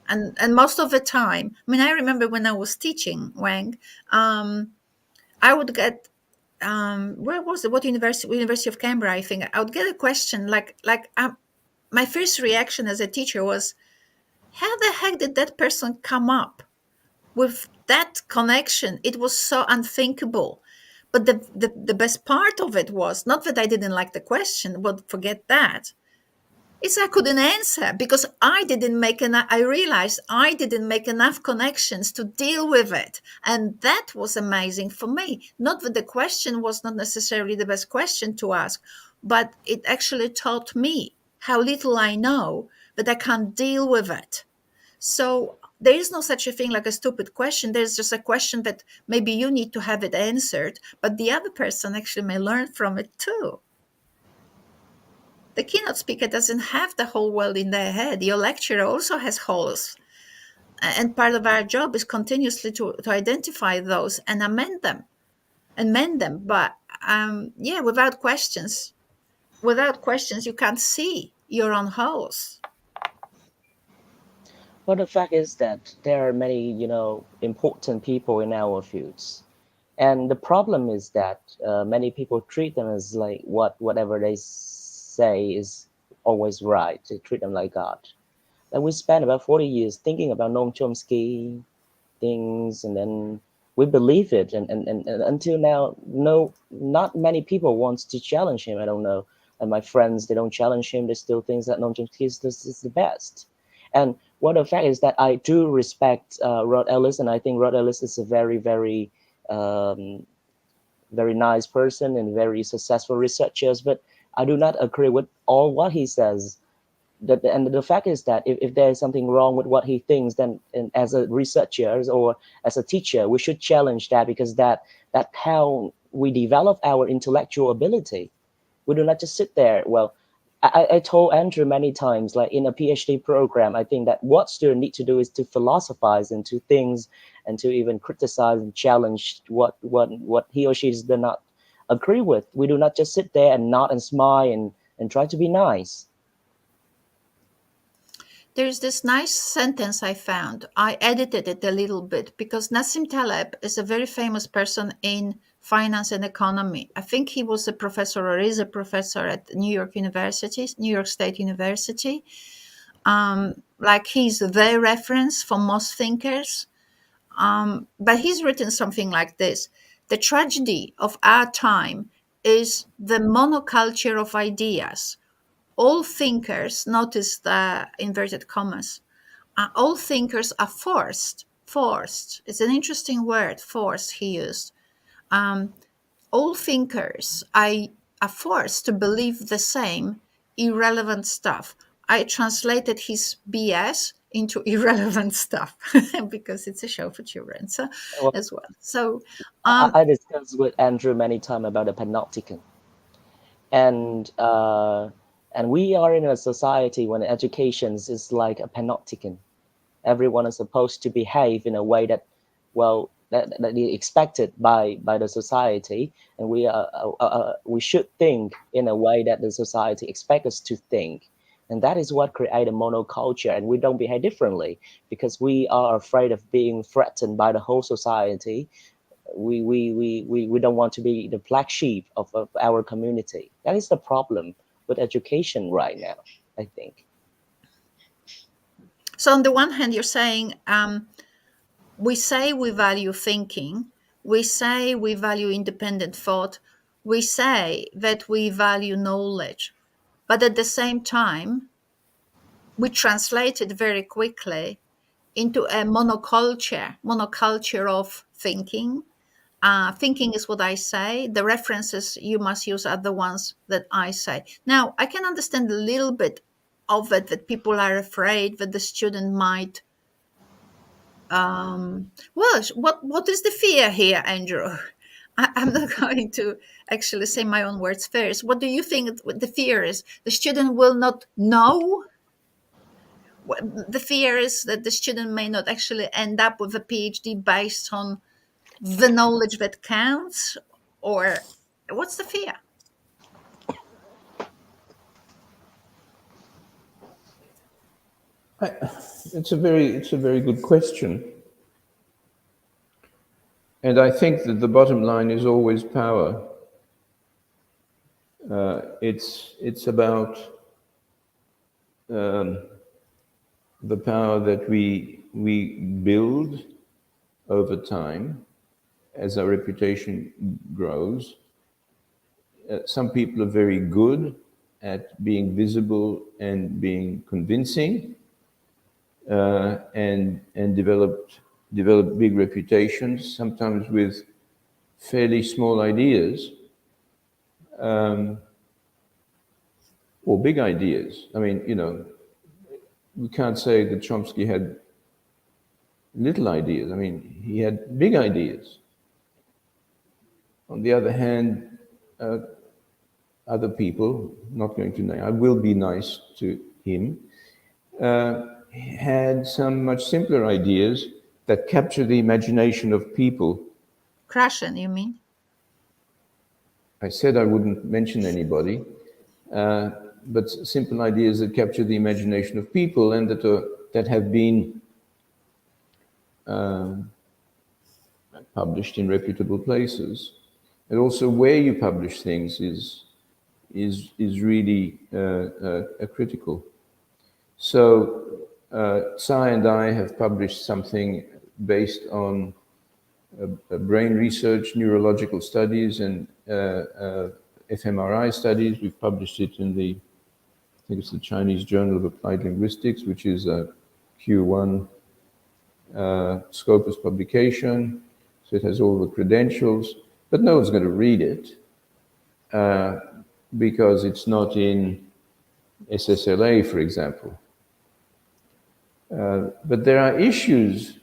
And most of the time, I mean, I remember when I was teaching Wang, I would get where was it? What university? University of Canberra, I think. I would get a question my first reaction as a teacher was, how the heck did that person come up with that connection? It was so unthinkable. But the best part of it was not that I didn't like the question, but forget that. It's I couldn't answer because I didn't make enough. I realized I didn't make enough connections to deal with it. And that was amazing for me. Not that the question was not necessarily the best question to ask, but it actually taught me how little I know, that I can't deal with it. So there is no such a thing like a stupid question. There's just a question that maybe you need to have it answered, but the other person actually may learn from it too. The keynote speaker doesn't have the whole world in their head. Your lecturer also has holes. And part of our job is continuously to identify those and amend them and mend them. But yeah, without questions, you can't see your own holes. well, the fact is that there are many, important people in our fields. And the problem is that many people treat them as like whatever they say is always right. They treat them like God. And we spent about 40 years thinking about Noam Chomsky things, and then we believe it. And until now, no, not many people wants to challenge him. I don't know. And my friends, they don't challenge him. They still think that Noam Chomsky is the best. And what the fact is that I do respect Rod Ellis, and I think Rod Ellis is a very, very um, very nice person and very successful researchers, but I do not agree with all what he says. And the fact is that if there is something wrong with what he thinks, then as a researcher or as a teacher, we should challenge that, because that's how we develop our intellectual ability. We do not just sit there. Well, I told Andrew many times, like in a PhD program, I think that what students need to do is to philosophize into things and to even criticize and challenge what he or she does not agree with. We do not just sit there and nod and smile and try to be nice. There's this nice sentence I found. I edited it a little bit because Nassim Taleb is a very famous person in finance and economy. I think he was a professor or is a professor at New York University, New York State University. Like he's the reference for most thinkers. But he's written something like this: the tragedy of our time is the monoculture of ideas. All thinkers, notice the inverted commas, all thinkers are forced. It's an interesting word, forced, he used. All thinkers are forced to believe the same irrelevant stuff. I translated his BS into irrelevant stuff because it's a show for children, so Well, as well. So I discussed with Andrew many times about the panopticon, and we are in a society when education is like a panopticon. Everyone is supposed to behave in a way that, well, that is expected by the society, and we should think in a way that the society expects us to think, and that is what create a monoculture, and we don't behave differently because we are afraid of being threatened by the whole society. We don't want to be the black sheep of our community. That is the problem with education right now, I think. so on the one hand, you're saying, we say we value thinking, we say we value independent thought, we say that we value knowledge, but at the same time, we translate it very quickly into a monoculture of thinking. Thinking is what I say. The references you must use are the ones that I say. Now, I can understand a little bit of it, that people are afraid that the student might. Well, what is the fear here, Andrew? I'm not going to actually say my own words first. What do you think the fear is? The student will not know. The fear is that the student may not actually end up with a PhD based on the knowledge that counts, or what's the fear? It's a very good question. And I think that the bottom line is always power. It's about the power that we build over time as our reputation grows. Some people are very good at being visible and being convincing, and develop big reputations, sometimes with fairly small ideas, or big ideas. I mean, we can't say that Chomsky had little ideas. I mean, he had big ideas. On the other hand, other people, not going to name, I will be nice to him, had some much simpler ideas that capture the imagination of people. Krashen, you mean? I said I wouldn't mention anybody, but simple ideas that capture the imagination of people and that have been published in reputable places. And also, where you publish things is really critical. So, Tsai and I have published something based on brain research, neurological studies, and fMRI studies. We've published it in I think it's the Chinese Journal of Applied Linguistics, which is a Q1 Scopus publication. So it has all the credentials, but no one's going to read it because it's not in SSLA, for example. But there are issues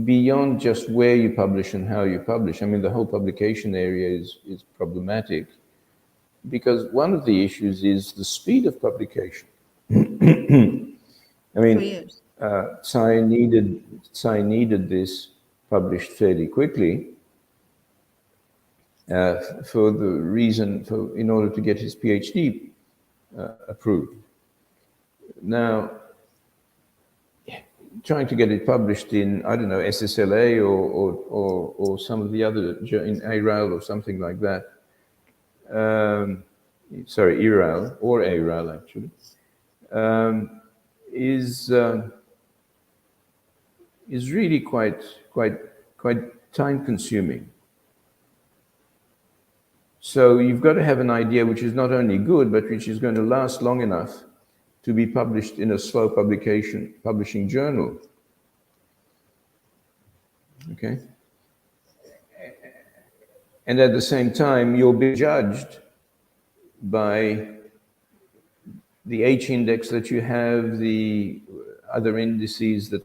beyond just where you publish and how you publish. I mean, the whole publication area is problematic because one of the issues is the speed of publication. I 2 mean, years. Tsai needed this published fairly quickly for the reason in order to get his PhD approved. Now, trying to get it published in, I don't know, SSLA or some of the other, in ARAL or something like that. Sorry, ERAL or ARAL actually, is really quite time consuming. So you've got to have an idea which is not only good, but which is going to last long enough to be published in a slow publishing journal. Okay? And at the same time, you'll be judged by the H index that you have, the other indices that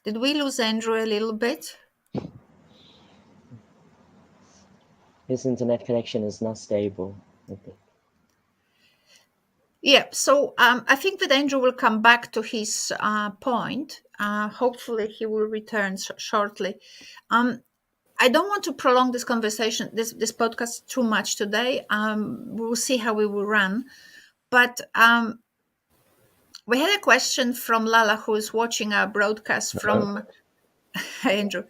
Did we lose Andrew a little bit? His internet connection is not stable, I think. Yeah, so I think that Andrew will come back to his point. Hopefully, he will return shortly. I don't want to prolong this conversation, this podcast too much today. We'll see how we will run. But we had a question from Lala, who is watching our broadcast from Andrew.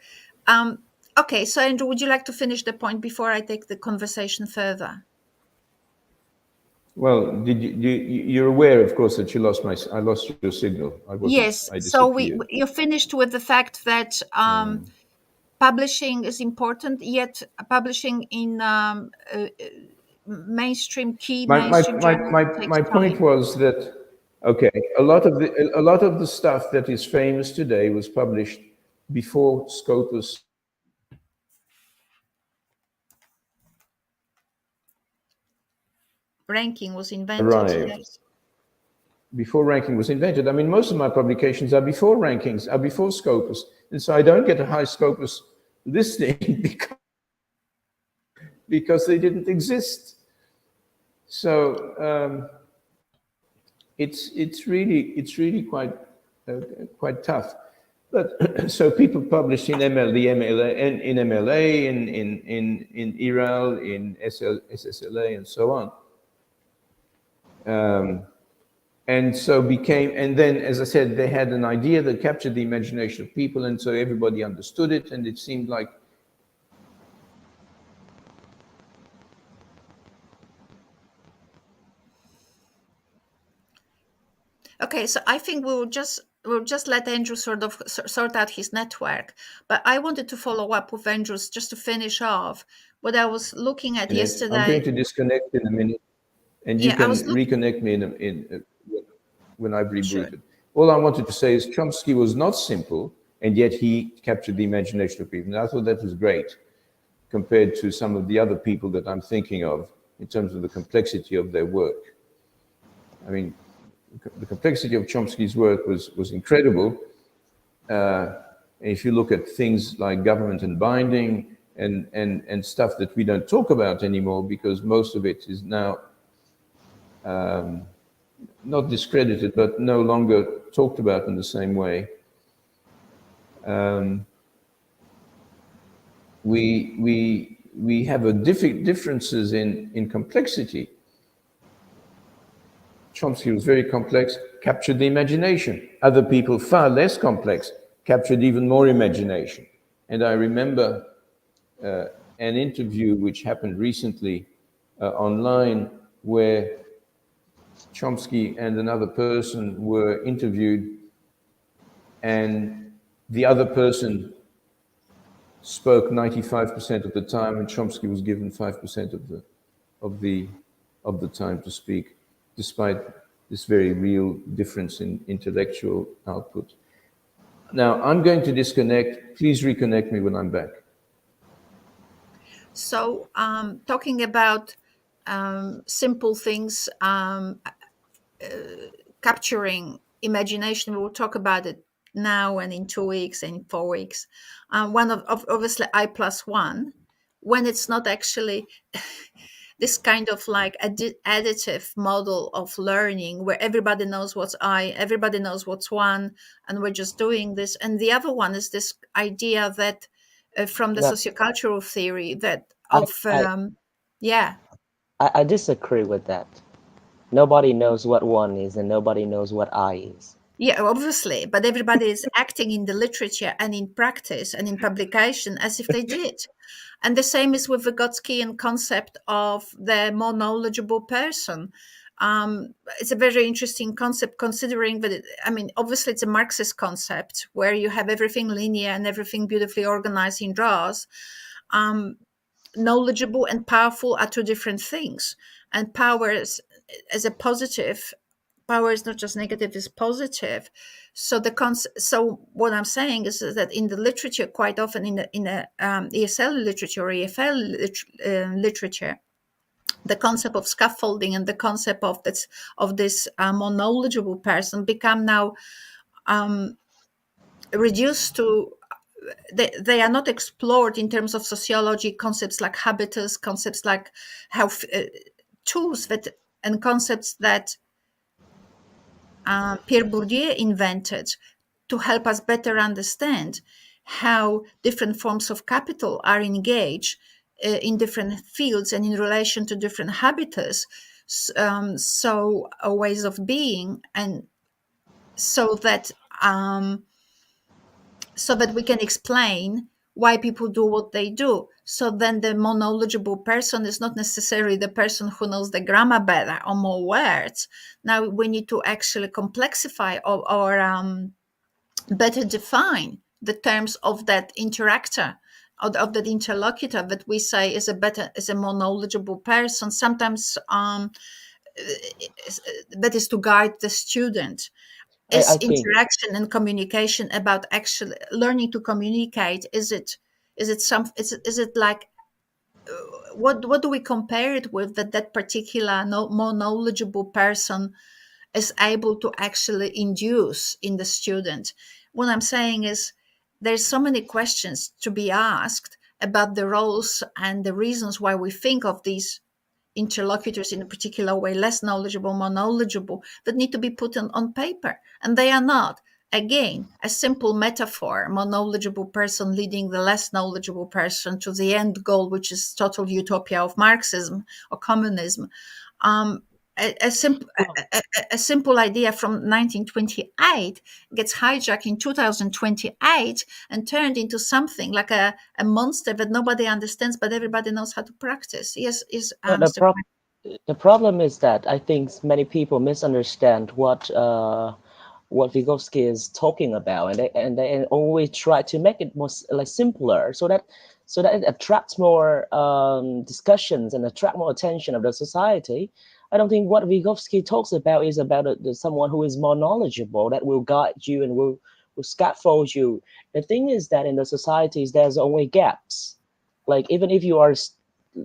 Okay, so Andrew, would you like to finish the point before I take the conversation further? well, you're aware, of course, that I lost your signal. Yes, I so disappeared. you finished with the fact that publishing is important, yet publishing in key mainstream journals takes My point time. was that, okay, a lot of the stuff that is famous today was published before Scopus Ranking was invented, arrived. yes. Before ranking was invented. I mean, most of my publications are before rankings, are before Scopus. And so I don't get a high Scopus listing because they didn't exist. So it's really quite tough. But so people published in MLA, in IRAL, in SSLA, and so on. And so and then, as I said, they had an idea that captured the imagination of people, and so everybody understood it, and it seemed like Okay, so I think we'll just let Andrew sort out his network. But I wanted to follow up with Andrew's just to finish off what I was looking at minute. I'm going yesterday. to disconnect in a minute, and you Yeah, I can was looking. reconnect me when I've Sure. rebooted. All I wanted to say is Chomsky was not simple, and yet he captured the imagination of people. And I thought that was great compared to some of the other people that I'm thinking of in terms of the complexity of their work. I mean, the complexity of Chomsky's work was incredible. If you look at things like government and binding and stuff that we don't talk about anymore because most of it is now not discredited, but no longer talked about in the same way. We have differences in complexity. Chomsky was very complex, captured the imagination. Other people, far less complex, captured even more imagination. And I remember an interview which happened recently online where Chomsky and another person were interviewed, and the other person spoke 95% of the time, and Chomsky was given 5% of the time to speak, despite this very real difference in intellectual output. Now, I'm going to disconnect. Please reconnect me when I'm back. So, talking about simple things, capturing imagination, we will talk about it now and in 2 weeks and in 4 weeks. One of obviously I+1, when it's not actually this kind of like additive model of learning where everybody knows what's everybody knows what's one, and we're just doing this. And the other one is this idea that from the No, sociocultural theory that I, of I, yeah. I disagree with that. Nobody knows what one is, and nobody knows what I is. Yeah, obviously, but everybody is acting in the literature and in practice and in publication as if they did. And the same is with Vygotskian concept of the more knowledgeable person. It's a very interesting concept considering that, obviously it's a Marxist concept where you have everything linear and everything beautifully organized in drawers. Knowledgeable and powerful are two different things. And power is, as a positive. Power is not just negative; it's positive. So so what I'm saying is that in the literature, quite often in the ESL literature or EFL literature, the concept of scaffolding and the concept of this more knowledgeable person become now reduced to, they are not explored in terms of sociology, concepts like habitus, concepts like how tools that and concepts that Pierre Bourdieu invented to help us better understand how different forms of capital are engaged in different fields and in relation to different habitus, so ways of being, and so that um, so that we can explain why people do what they do. So then the more knowledgeable person is not necessarily the person who knows the grammar better or more words. Now we need to actually complexify or better define the terms of that interactor, of that interlocutor that we say is a more knowledgeable person. Sometimes that is to guide the student. I Is think interaction and communication about actually learning to communicate? Is it like, what do we compare it with, that particular more knowledgeable person is able to actually induce in the student? What I'm saying is there's so many questions to be asked about the roles and the reasons why we think of these interlocutors in a particular way, less knowledgeable, more knowledgeable, that need to be put on paper. And they are not. Again, a simple metaphor, more knowledgeable person leading the less knowledgeable person to the end goal, which is total utopia of Marxism or communism. Um, well, a simple idea from 1928 gets hijacked in 2028 and turned into something like a monster that nobody understands, but everybody knows how to practice. Yes, the, the, Mr. prob- the problem is that I think many people misunderstand what Vygotsky is talking about, and they always try to make it more like simpler, so that it attracts more discussions and attract more attention of the society. I don't think what Vygotsky talks about is about someone who is more knowledgeable that will guide you and will scaffold you. The thing is that in the societies there's always gaps. Like even if you are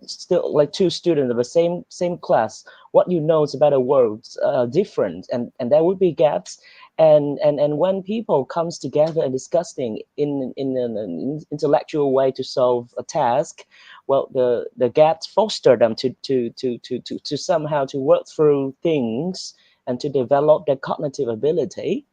still like two students of the same class, what you know is about the world different, and there would be gaps, and when people comes together and discussing in an intellectual way to solve a task, well, the gaps foster them to somehow to work through things and to develop their cognitive ability.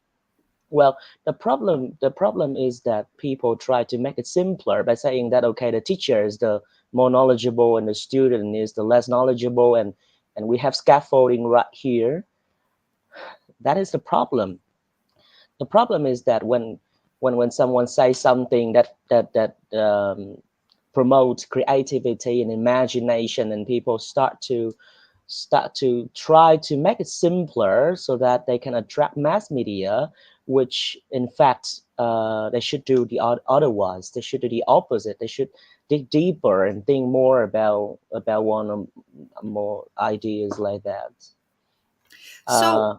Well, the problem is that people try to make it simpler by saying that okay, the teacher is the more knowledgeable and the student is the less knowledgeable, and we have scaffolding right here. That is the problem. The problem is that when someone says something that promotes creativity and imagination, and people start to try to make it simpler so that they can attract mass media, which in fact they should do the otherwise. They should do the opposite. They should dig deeper and think more about one or more ideas like that. So, Uh,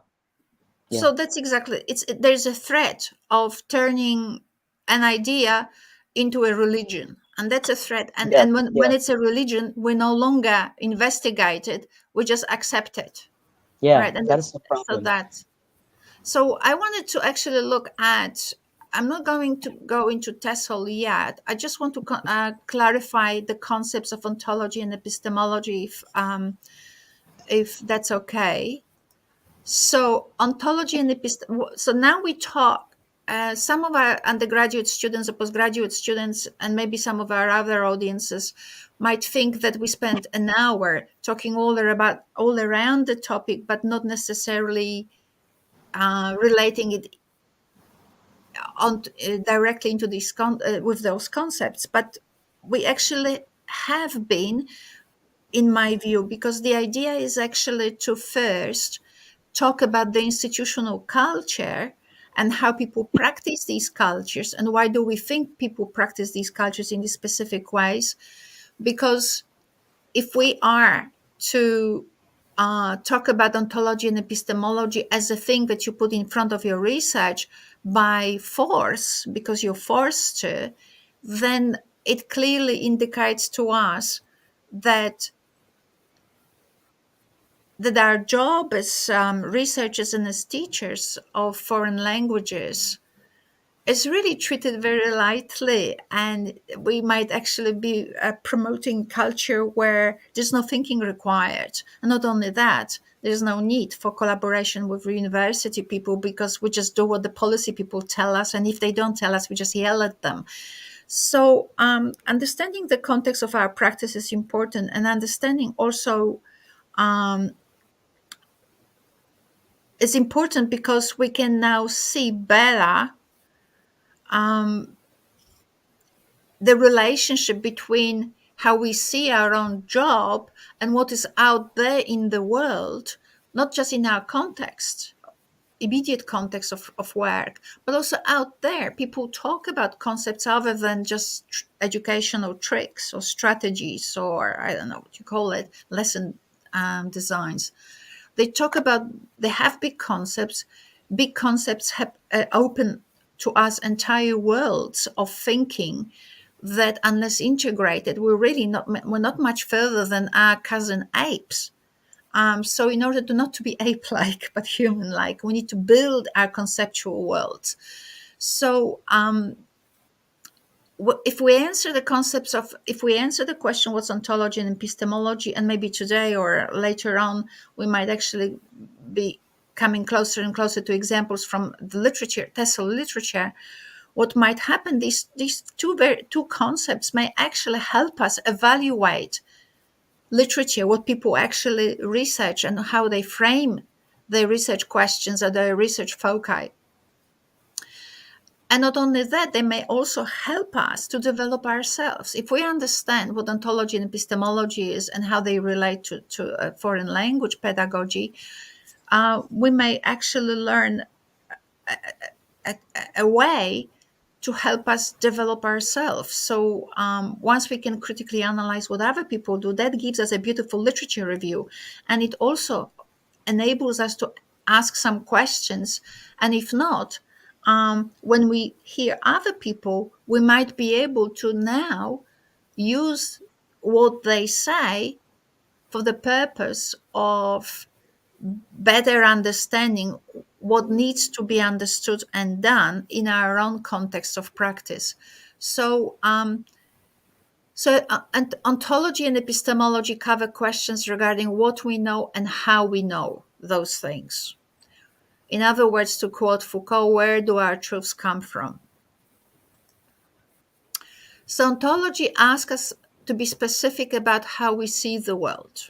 yeah, so that's exactly, there's a threat of turning an idea into a religion, and that's a threat. And yeah, when yeah, it's a religion, we no longer investigate it; we just accept it, yeah. right? And That is it's the so problem. that. So I wanted to actually look at. I'm not going to go into TESOL yet. I just want to clarify the concepts of ontology and epistemology, if that's okay. So ontology and so now we talk. Some of our undergraduate students or postgraduate students, and maybe some of our other audiences, might think that we spent an hour talking all around the topic, but not necessarily relating it directly into these with those concepts. But we actually have been, in my view, because the idea is actually to first talk about the institutional culture and how people practice these cultures, and why do we think people practice these cultures in these specific ways. Because if we are to talk about ontology and epistemology as a thing that you put in front of your research by force because you're forced to, then it clearly indicates to us that our job as researchers and as teachers of foreign languages is really treated very lightly, and we might actually be promoting culture where there's no thinking required. And not only that, there's no need for collaboration with university people because we just do what the policy people tell us, and if they don't tell us, we just yell at them. So understanding the context of our practice is important, and understanding also is important because we can now see better the relationship between how we see our own job and what is out there in the world, not just in our context, immediate context of work, but also out there. People talk about concepts other than just educational tricks or strategies, or I don't know what you call it, lesson designs. They talk about, they have big concepts. Big concepts have open to us entire worlds of thinking that, unless integrated, we're not much further than our cousin apes. So in order to not to be ape-like but human-like, we need to build our conceptual worlds. So if we answer the question what's ontology and epistemology, and maybe today or later on we might actually be coming closer and closer to examples from the literature, TESOL literature, what might happen, these two concepts may actually help us evaluate literature, what people actually research and how they frame their research questions or their research foci. And not only that, they may also help us to develop ourselves. If we understand what ontology and epistemology is and how they relate to foreign language pedagogy, we may actually learn a way to help us develop ourselves. So once we can critically analyze what other people do, that gives us a beautiful literature review. And it also enables us to ask some questions. And if not, when we hear other people, we might be able to now use what they say for the purpose of better understanding what needs to be understood and done in our own context of practice. So, and ontology and epistemology cover questions regarding what we know and how we know those things. In other words, to quote Foucault, where do our truths come from? So ontology asks us to be specific about how we see the world.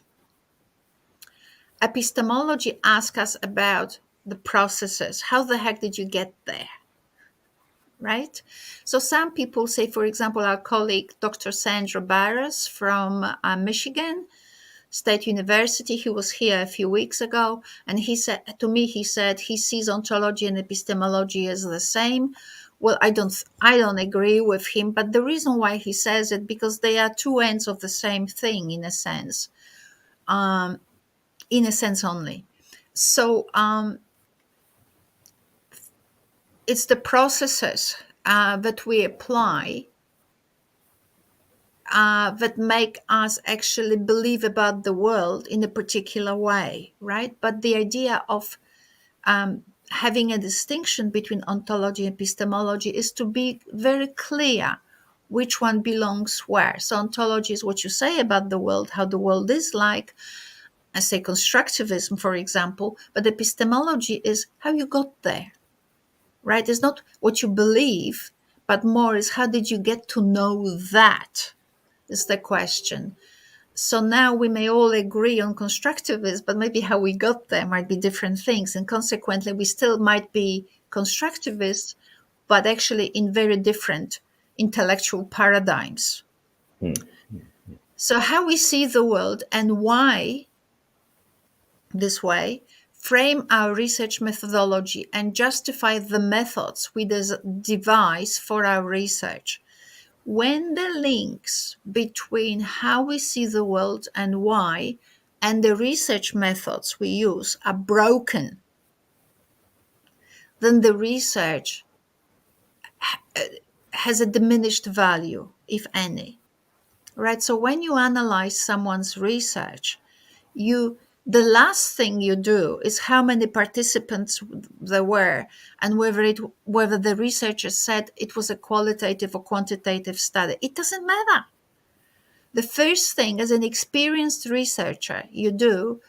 Epistemology asks us about the processes. How the heck did you get there? Right? So some people say, for example, our colleague, Dr. Sandro Barras from Michigan State University, he was here a few weeks ago, and he said to me, he sees ontology and epistemology as the same. Well, I don't agree with him, but the reason why he says it, because they are two ends of the same thing in a sense only. So it's the processes that we apply that make us actually believe about the world in a particular way, right? But the idea of having a distinction between ontology and epistemology is to be very clear which one belongs where. So ontology is what you say about the world, how the world is like, I say constructivism, for example, but epistemology is how you got there, right? It's not what you believe, but more is how did you get to know that is the question. So now we may all agree on constructivism, but maybe how we got there might be different things. And consequently, we still might be constructivists, but actually in very different intellectual paradigms. So how we see the world and why this way frame our research methodology and justify the methods we devise for our research. When the links between how we see the world and why and the research methods we use are broken, then the research has a diminished value, if any. Right? So when you analyze someone's research, the last thing you do is how many participants there were, and whether the researcher said it was a qualitative or quantitative study. It doesn't matter. The first thing, as an experienced researcher, you do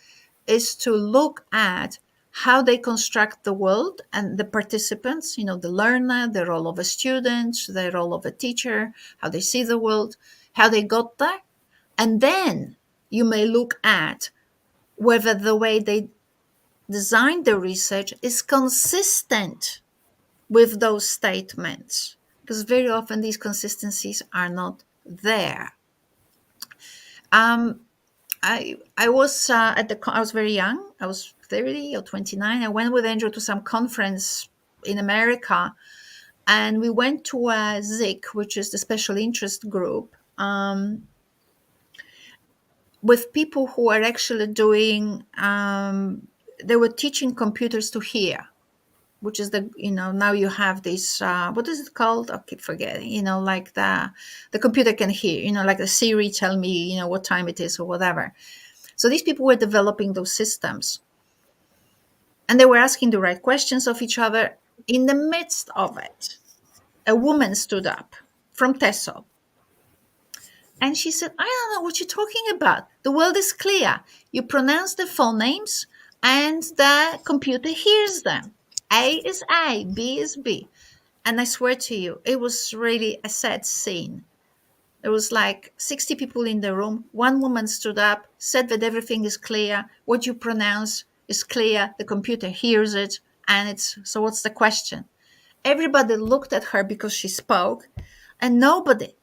is to look at how they construct the world and the participants, the learner, the role of a student, the role of a teacher, how they see the world, how they got there. And then you may look at whether the way they designed the research is consistent with those statements, because very often these consistencies are not there. I was I was very young. I was 30 or 29. I went with Andrew to some conference in America, and we went to a ZIC, which is the special interest group, with people who are actually doing. They were teaching computers to hear, which is now you have this what is it called? I keep forgetting. Like the computer can hear. Like the Siri tell me what time it is or whatever. So these people were developing those systems, and they were asking the right questions of each other. In the midst of it, a woman stood up from TESOL, and she said, I don't know what you're talking about. The world is clear. You pronounce the phonemes, and the computer hears them. A is A, B is B. And I swear to you, it was really a sad scene. There was like 60 people in the room. One woman stood up, said that everything is clear. What you pronounce is clear. The computer hears it. And so what's the question? Everybody looked at her because she spoke, and nobody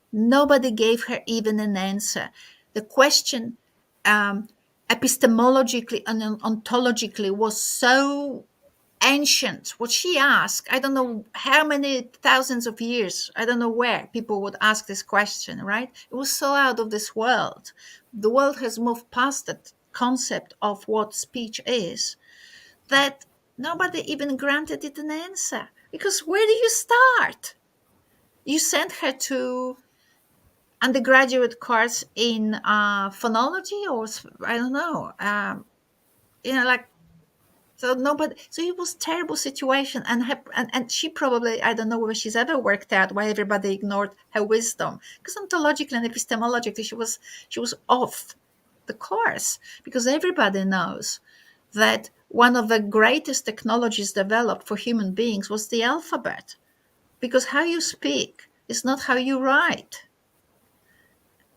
gave her even an answer. The question, epistemologically and ontologically, was so ancient. What she asked, I don't know how many thousands of years, I don't know where people would ask this question, right? It was so out of this world. The world has moved past that concept of what speech is, that nobody even granted it an answer. Because where do you start? You sent her to undergraduate course in phonology, or I don't know, like, so nobody. So it was terrible situation, and she probably, I don't know whether she's ever worked out why everybody ignored her wisdom, because ontologically and epistemologically she was off the course, because everybody knows that one of the greatest technologies developed for human beings was the alphabet, because how you speak is not how you write.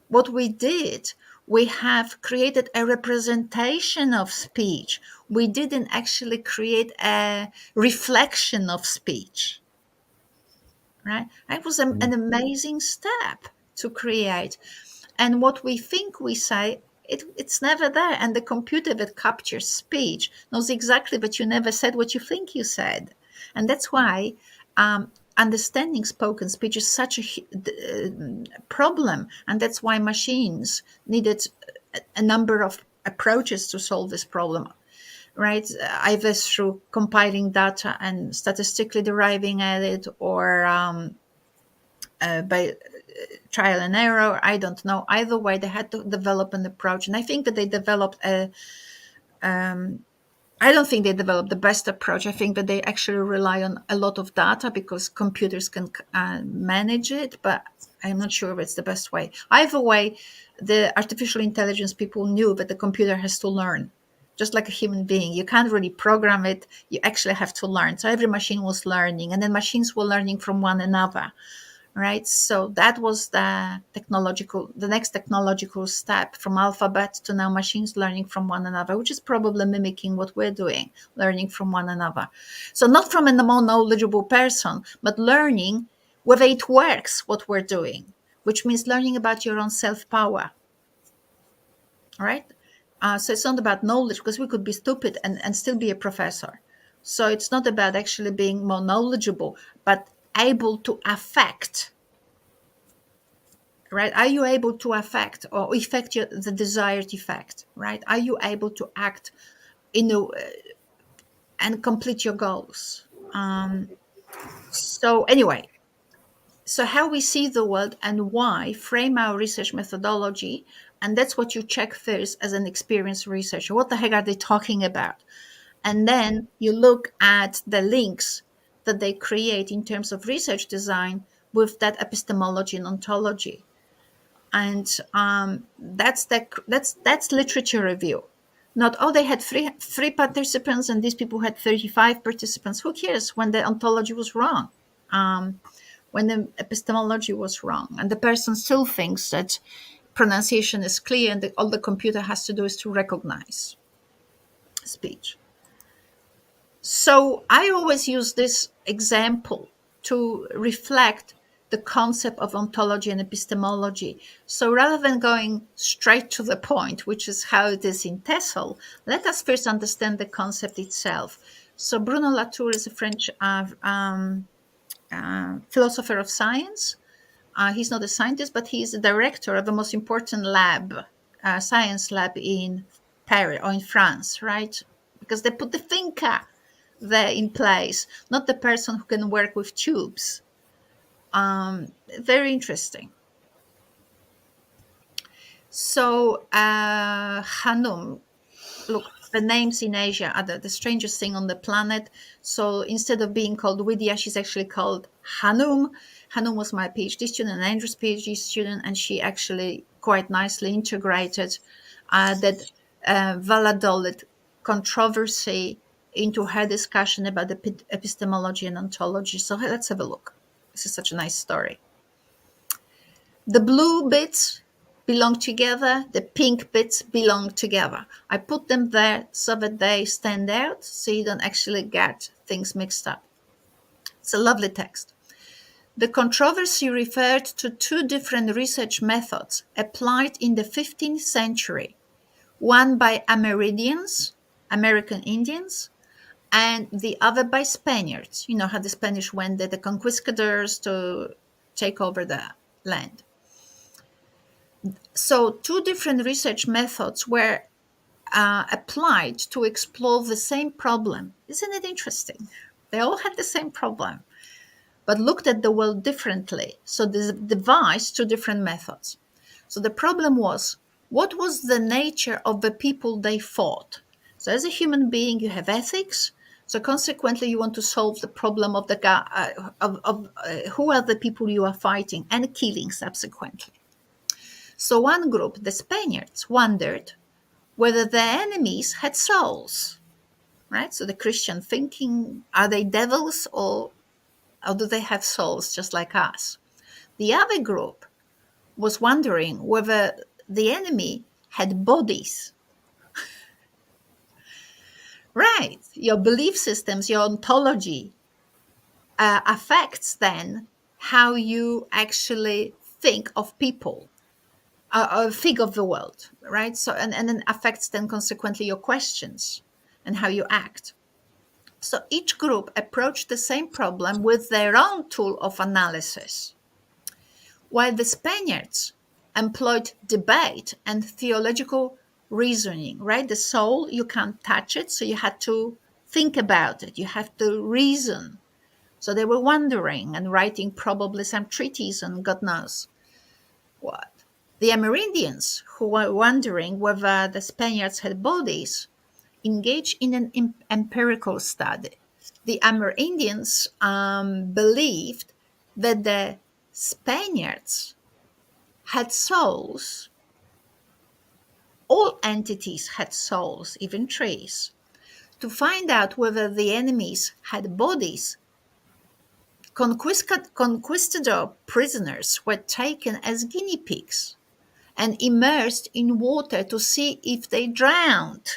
What we did, we have created a representation of speech. We didn't actually create a reflection of speech, right? It was an amazing step to create. And what we think we say, it's never there. And the computer that captures speech knows exactly that you never said what you think you said. And that's why understanding spoken speech is such a problem. And that's why machines needed a number of approaches to solve this problem, right? Either through compiling data and statistically deriving at it, or by trial and error. I don't know. Either way, they had to develop an approach. And I think that they developed I don't think they developed the best approach. I think that they actually rely on a lot of data because computers can manage it, but I'm not sure if it's the best way. Either way, the artificial intelligence people knew that the computer has to learn, just like a human being. You can't really program it. You actually have to learn. So every machine was learning, and then machines were learning from one another. Right. So that was the next technological step, from alphabet to now machines learning from one another, which is probably mimicking what we're doing, learning from one another. So not from a more knowledgeable person, but learning whether it works, what we're doing, which means learning about your own self-power. Right. So it's not about knowledge, because we could be stupid and still be a professor. So it's not about actually being more knowledgeable, but able to affect right? Are you able to affect or effect the desired effect, right? Are you able to act in a, and complete your goals? So anyway, so how we see the world and why frame our research methodology, and that's what you check first as an experienced researcher. What the heck are they talking about? And then you look at the links that they create in terms of research design with that epistemology and ontology. And that's literature review. Not, oh, they had three participants and these people had 35 participants. Who cares when the ontology was wrong, when the epistemology was wrong, and the person still thinks that pronunciation is clear and that all the computer has to do is to recognize speech. So I always use this example to reflect the concept of ontology and epistemology. So rather than going straight to the point, which is how it is in TESOL, let us first understand the concept itself. So Bruno Latour is a French philosopher of science. He's not a scientist, but he's the director of the most important lab, science lab in Paris or in France, right? Because they put the thinker there in place, not the person who can work with tubes. Very interesting. So Hanum, look, the names in Asia are the strangest thing on the planet. So instead of being called Widya, she's actually called Hanum. Hanum was my PhD student and Andrew's PhD student, and she actually quite nicely integrated that Valladolid controversy into her discussion about the epistemology and ontology. So let's have a look. This is such a nice story. The blue bits belong together, the pink bits belong together. I put them there so that they stand out, so you don't actually get things mixed up. It's a lovely text. The controversy referred to two different research methods applied in the 15th century, one by Amerindians, American Indians, and the other by Spaniards. You know how the Spanish went there, the conquistadors, to take over the land. So two different research methods were applied to explore the same problem. Isn't it interesting? They all had the same problem, but looked at the world differently. So they devised two different methods. So the problem was, what was the nature of the people they fought? So as a human being, you have ethics. So consequently, you want to solve the problem of the guy, who are the people you are fighting and killing subsequently. So one group, the Spaniards, wondered whether their enemies had souls, right? So the Christian thinking, are they devils or do they have souls just like us? The other group was wondering whether the enemy had bodies. Right, your belief systems, your ontology affects then how you actually think of people. Think of the world, right? So, and then affects then consequently your questions and how you act. So each group approached the same problem with their own tool of analysis. While the Spaniards employed debate and theological reasoning, right? The soul, you can't touch it, so you had to think about it. You have to reason. So they were wondering and writing probably some treatise on God knows what. The Amerindians, who were wondering whether the Spaniards had bodies, engaged in an empirical study. The Amerindians believed that the Spaniards had souls. All entities had souls, even trees. To find out whether the enemies had bodies, conquistador prisoners were taken as guinea pigs and immersed in water to see if they drowned.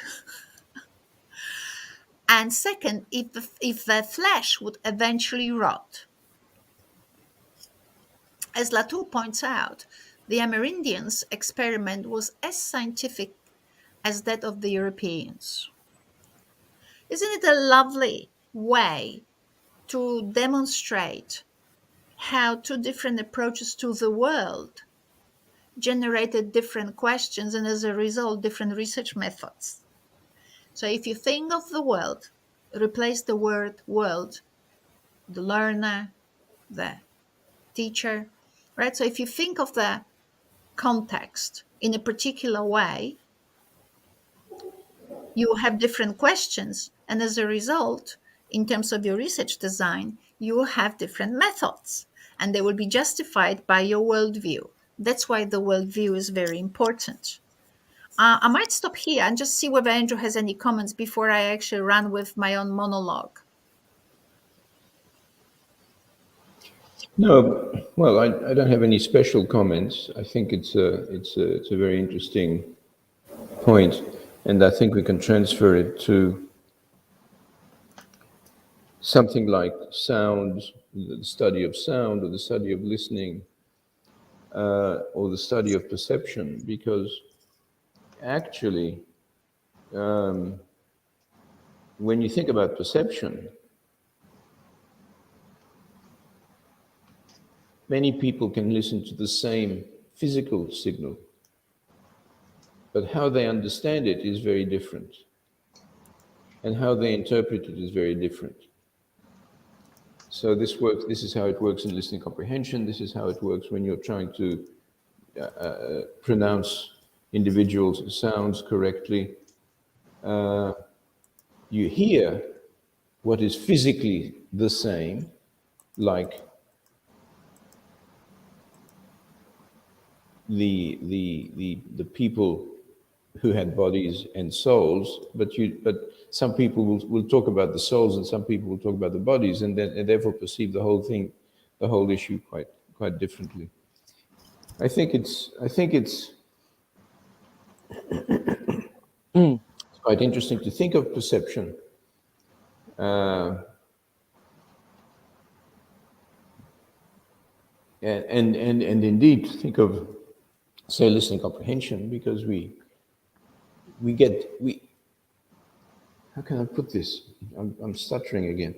And second, if their flesh would eventually rot. As Latour points out, the Amerindians' experiment was as scientific as that of the Europeans. Isn't it a lovely way to demonstrate how two different approaches to the world generated different questions, and as a result, different research methods. So if you think of the world, replace the word world, the learner, the teacher, right? So if you think of the context in a particular way, you have different questions. And as a result, in terms of your research design, you will have different methods and they will be justified by your worldview. That's why the worldview is very important. I might stop here and just see whether Andrew has any comments before I actually run with my own monologue. No, well, I don't have any special comments. I think it's a very interesting point, and I think we can transfer it to something like sound, the study of sound, or the study of listening, or the study of perception, because actually, when you think about perception, many people can listen to the same physical signal, but how they understand it is very different, and how they interpret it is very different. So this works. This is how it works in listening comprehension. This is how it works when you're trying to pronounce individual sounds correctly. You hear what is physically the same, like the people who had bodies and souls, but some people will talk about the souls and some people will talk about the bodies, and therefore perceive the whole thing, the whole issue quite differently. I think it's quite interesting to think of perception and indeed think of, say, listening comprehension, because we get we how can I put this? I'm stuttering again.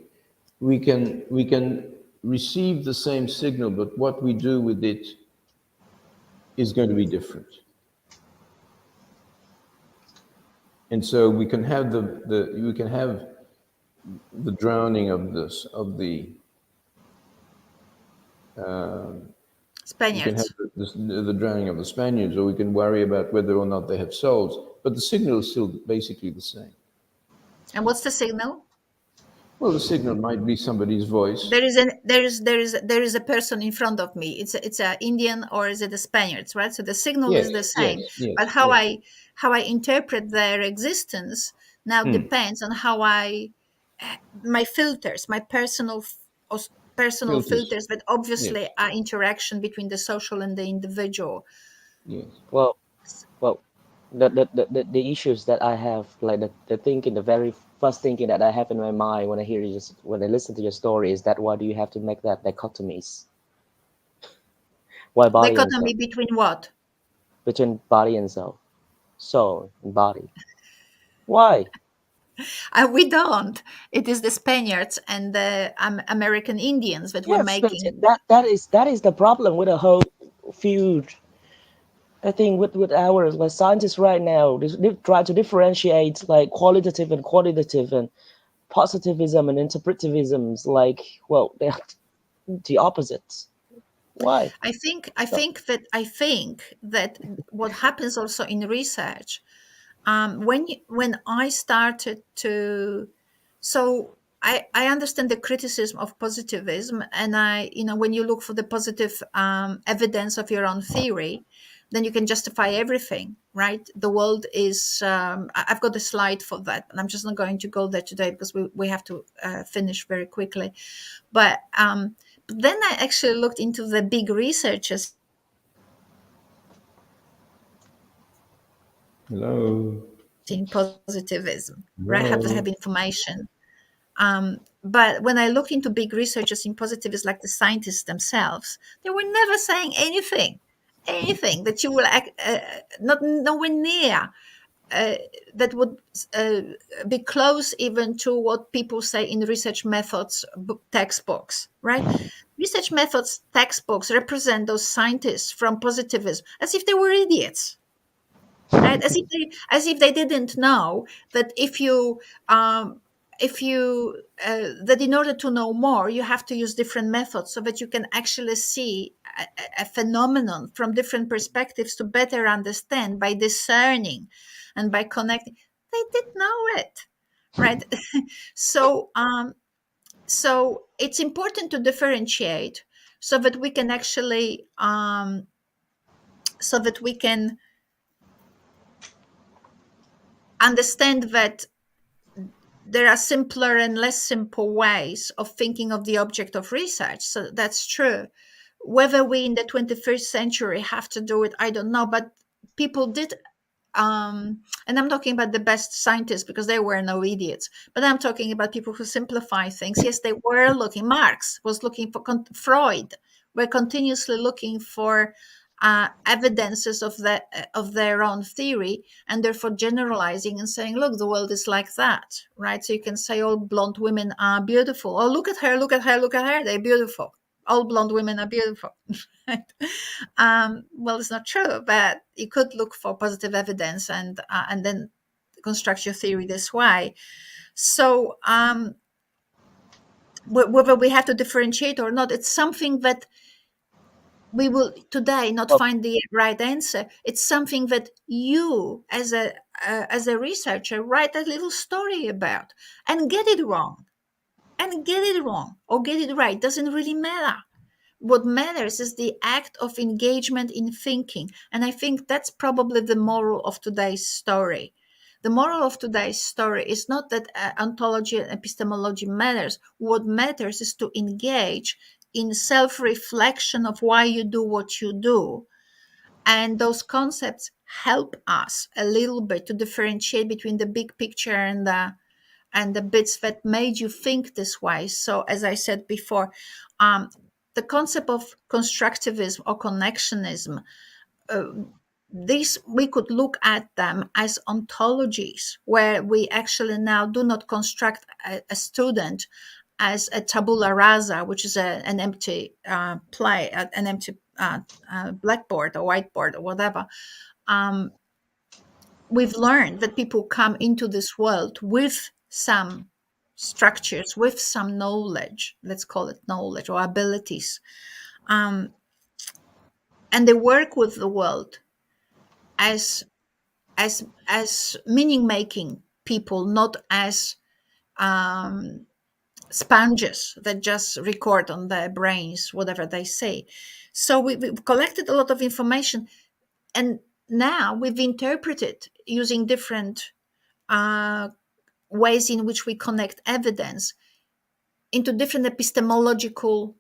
We can receive the same signal, but what we do with it is going to be different. And so we can have the drowning of this of the we can have Spaniards. the drowning of the Spaniards, or we can worry about whether or not they have souls, but the signal is still basically the same. And what's the signal? Well, the signal might be somebody's voice. There is a person in front of me. It's a Indian, or is it a Spaniards, right? So the signal Yes, is the yes, same, yes, but yes. how I interpret their existence now depends on how my filters, my personal Filters. filters, that Yes, obviously are interaction between the social and the individual. yes. Well, well, the issues that I have, like the thinking, the very first thinking that I have in my mind when I hear you, just when I listen to your story, is that why do you have to make that dichotomies? Why body and soul? Dichotomy between what? Between body and soul, soul and body. Why? We don't. It is the Spaniards and the American Indians that were Yes, but making. that is the problem with the whole field. I think with our like scientists right now, they try to differentiate like qualitative and quantitative and positivism and interpretivisms. Like, well, they're the opposites. Why? So, I think that what happens also in research, when I started to, so I understand the criticism of positivism, and when you look for the positive evidence of your own theory, then you can justify everything, right? The world is, I've got a slide for that, and I'm just not going to go there today because we have to finish very quickly. But then I actually looked into the big researchers Hello. in positivism, right? Have Hello. information. But when I looked into big researchers in positivism, like the scientists themselves, they were never saying anything that you will not nowhere near uh, that would uh, be close even to what people say in research methods textbooks, right? research methods textbooks represent those scientists from positivism as if they were idiots, right? As if they didn't know that if you that in order to know more, you have to use different methods so that you can actually see a phenomenon from different perspectives to better understand by discerning and by connecting. They did know it, right? so so it's important to differentiate so that we can actually so that we can understand that there are simpler and less simple ways of thinking of the object of research. So that's true. Whether we in the 21st century have to do it, I don't know. But people did, and I'm talking about the best scientists because they were no idiots. But I'm talking about people who simplify things. Yes, they were looking. Marx was looking for Freud. Were continuously looking for evidences of their own theory, and therefore generalizing and saying, look, the world is like that, right? So you can say all blonde women are beautiful. Oh, look at her, look at her, look at her, they're beautiful. All blonde women are beautiful. Right? Well, it's not true, but you could look for positive evidence and then construct your theory this way. So whether we have to differentiate or not, it's something that we will today not Well, find the right answer. It's something that you as a researcher write a little story about and get it wrong, and get it wrong or get it right doesn't really matter. What matters is the act of engagement in thinking, and I think that's probably the moral of today's story. The moral of today's story is not that ontology and epistemology matters. What matters is to engage in self-reflection of why you do what you do, and those concepts help us a little bit to differentiate between the big picture and the bits that made you think this way. So, as I said before, um, the concept of constructivism or connectionism, uh, these we could look at them as ontologies, where we actually now do not construct a student as a tabula rasa, which is an empty an empty blackboard or whiteboard or whatever. Um, we've learned that people come into this world with some structures, with some knowledge, let's call it knowledge or abilities, um, and they work with the world as as meaning making people, not as um, sponges that just record on their brains whatever they say. So we've collected a lot of information, and now we've interpreted using different uh, ways in which we connect evidence into different epistemological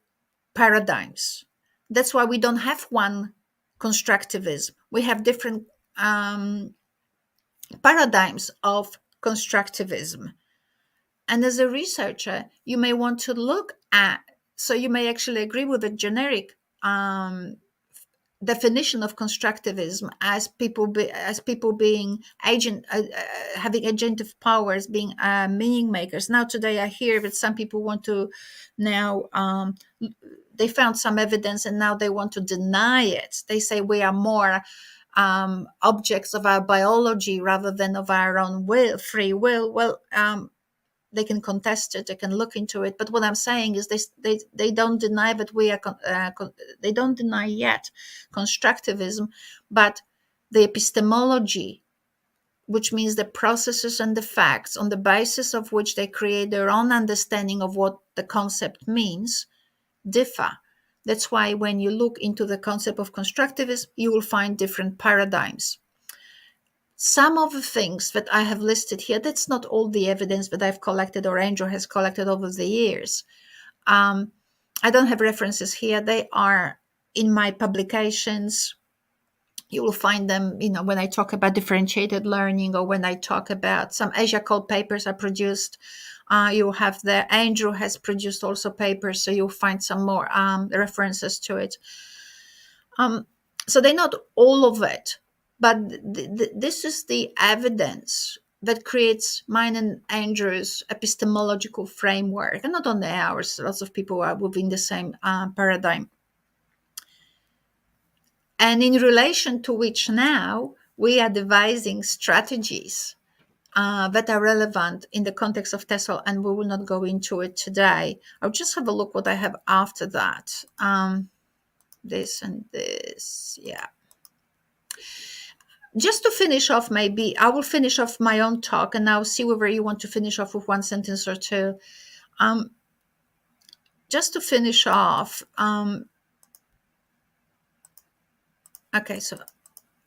paradigms. That's why we don't have one constructivism. We have different paradigms of constructivism. And as a researcher, you may want to look at, so you may actually agree with the generic definition of constructivism as people being agent having agentive powers, being meaning makers. Now today I hear that some people want to now they found some evidence and now they want to deny it. They say we are more objects of our biology rather than of our own free will. Well, they can contest it, they can look into it, but what I'm saying is they don't deny that we are they don't deny yet constructivism, but the epistemology, which means the processes and the facts on the basis of which they create their own understanding of what the concept means, differ. That's why when you look into the concept of constructivism, you will find different paradigms. Some of the things that I have listed here, that's not all the evidence that I've collected or Andrew has collected over the years. I don't have references here. They are in my publications. You will find them, when I talk about differentiated learning or when I talk about some Asia Code papers are produced. You have Andrew has produced also papers, so you'll find some more references to it. So they're not all of it, but this is the evidence that creates mine and Andrew's epistemological framework, and not only ours, lots of people are within the same paradigm. And in relation to which now we are devising strategies that are relevant in the context of TESOL, and we will not go into it today. I'll just have a look what I have after that. This and this, yeah. Just to finish off, maybe I will finish off my own talk, and I'll see whether you want to finish off with one sentence or two. Just to finish off, okay, so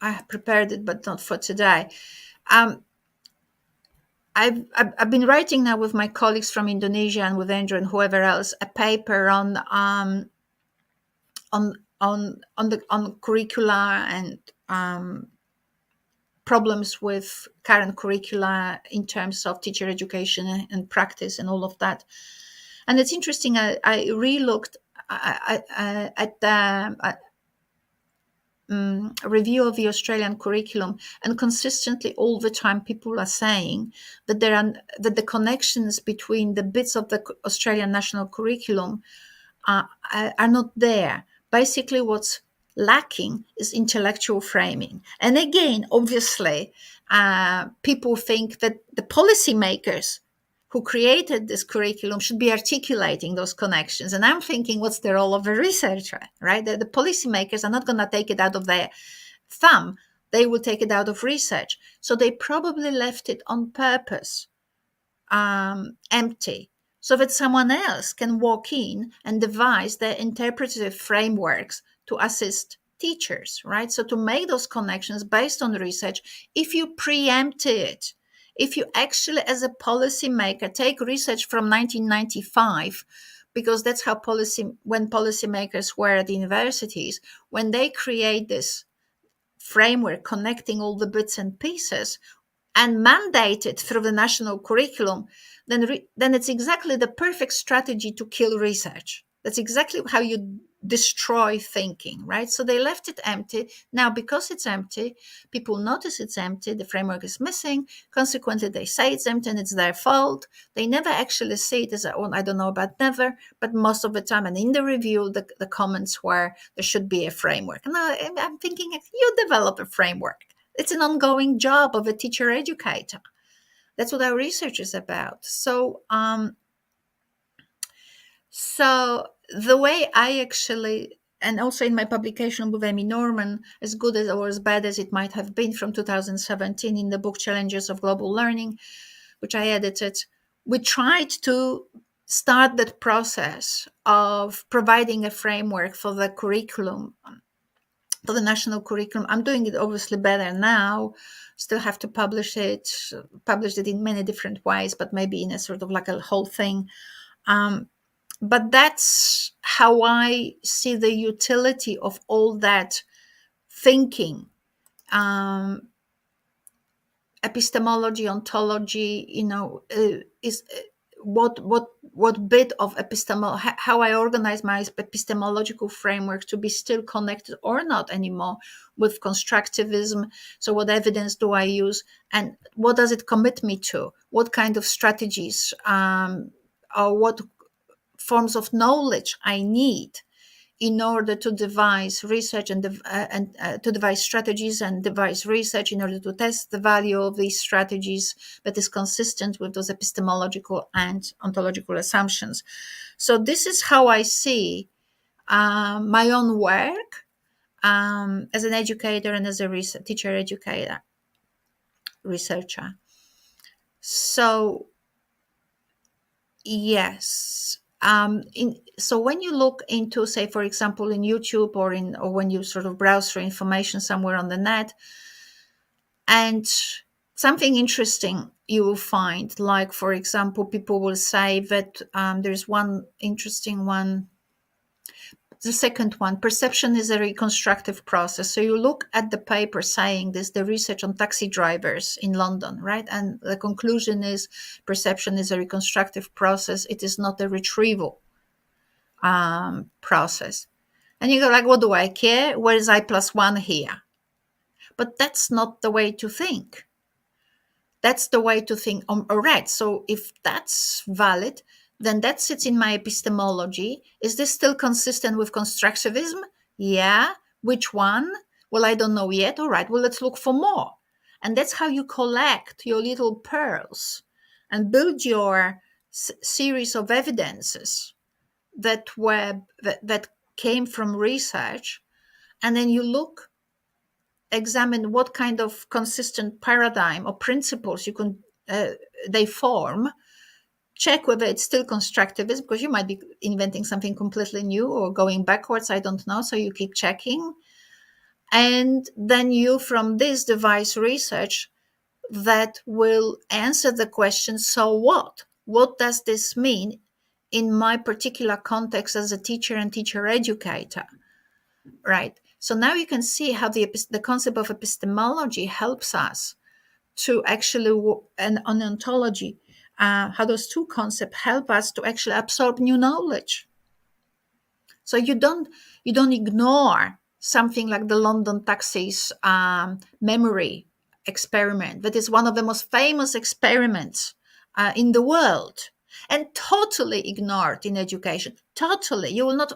I have prepared it, but not for today. I've been writing now with my colleagues from Indonesia and with Andrew and whoever else a paper on curricula and problems with current curricula in terms of teacher education and practice and all of that. And it's interesting. I re-looked at the review of the Australian curriculum, and consistently all the time people are saying that that the connections between the bits of the Australian national curriculum are not there. Basically, what's lacking is intellectual framing. And again, obviously, people think that the policymakers who created this curriculum should be articulating those connections. And I'm thinking, what's the role of a researcher, right? The policymakers are not going to take it out of their thumb. They will take it out of research. So they probably left it on purpose empty, so that someone else can walk in and devise their interpretive frameworks to assist teachers, right? So to make those connections based on research, if you preempt it, if you actually, as a policymaker, take research from 1995, because that's how when policymakers were at the universities, when they create this framework connecting all the bits and pieces and mandate it through the national curriculum, then it's exactly the perfect strategy to kill research. That's exactly how you destroy thinking, right? So they left it empty. Now, because it's empty, people notice it's empty, the framework is missing. Consequently, they say it's empty and it's their fault. They never actually see it as, I don't know about never, but most of the time, and in the review, the comments were, there should be a framework. And I'm thinking, you develop a framework. It's an ongoing job of a teacher educator. That's what our research is about. So the way I actually, and also in my publication with Amy Norman, as good as or as bad as it might have been, from 2017 in the book Challenges of Global Learning, which I edited, we tried to start that process of providing a framework for the curriculum, for the national curriculum. I'm doing it obviously better now. Still have to published it in many different ways, but maybe in a sort of like a whole thing. But that's how I see the utility of all that thinking, epistemology, ontology. Is what bit of how I organize my epistemological framework to be still connected or not anymore with constructivism. So what evidence do I use, and what does it commit me to? What kind of strategies or what forms of knowledge I need in order to devise research and to devise strategies and devise research in order to test the value of these strategies that is consistent with those epistemological and ontological assumptions. So this is how I see my own work as an educator and as a teacher educator, researcher. So yes. So when you look into, say, for example, in YouTube or when you sort of browse for information somewhere on the net, and something interesting you will find, like, for example, people will say that there's one interesting one. The second one, perception is a reconstructive process. So you look at the paper saying this, the research on taxi drivers in London, right? And the conclusion is perception is a reconstructive process. It is not a retrieval process. And you go like, what do I care? Where is I+1 here? But that's not the way to think. That's the way to think. All right, so if that's valid, then that sits in my epistemology. Is this still consistent with constructivism? Yeah. Which one? Well, I don't know yet. All right, well, let's look for more. And that's how you collect your little pearls and build your series of evidences that came from research. And then you examine what kind of consistent paradigm or principles they form. Check whether it's still constructivist, because you might be inventing something completely new or going backwards, I don't know, so you keep checking. And then you from this devise research that will answer the question, so what does this mean in my particular context as a teacher and teacher educator, right? So now you can see how the concept of epistemology helps us to actually, and on ontology, how those two concepts help us to actually absorb new knowledge. So you don't ignore something like the London taxis memory experiment, that is one of the most famous experiments in the world, and totally ignored in education. Totally, you will not.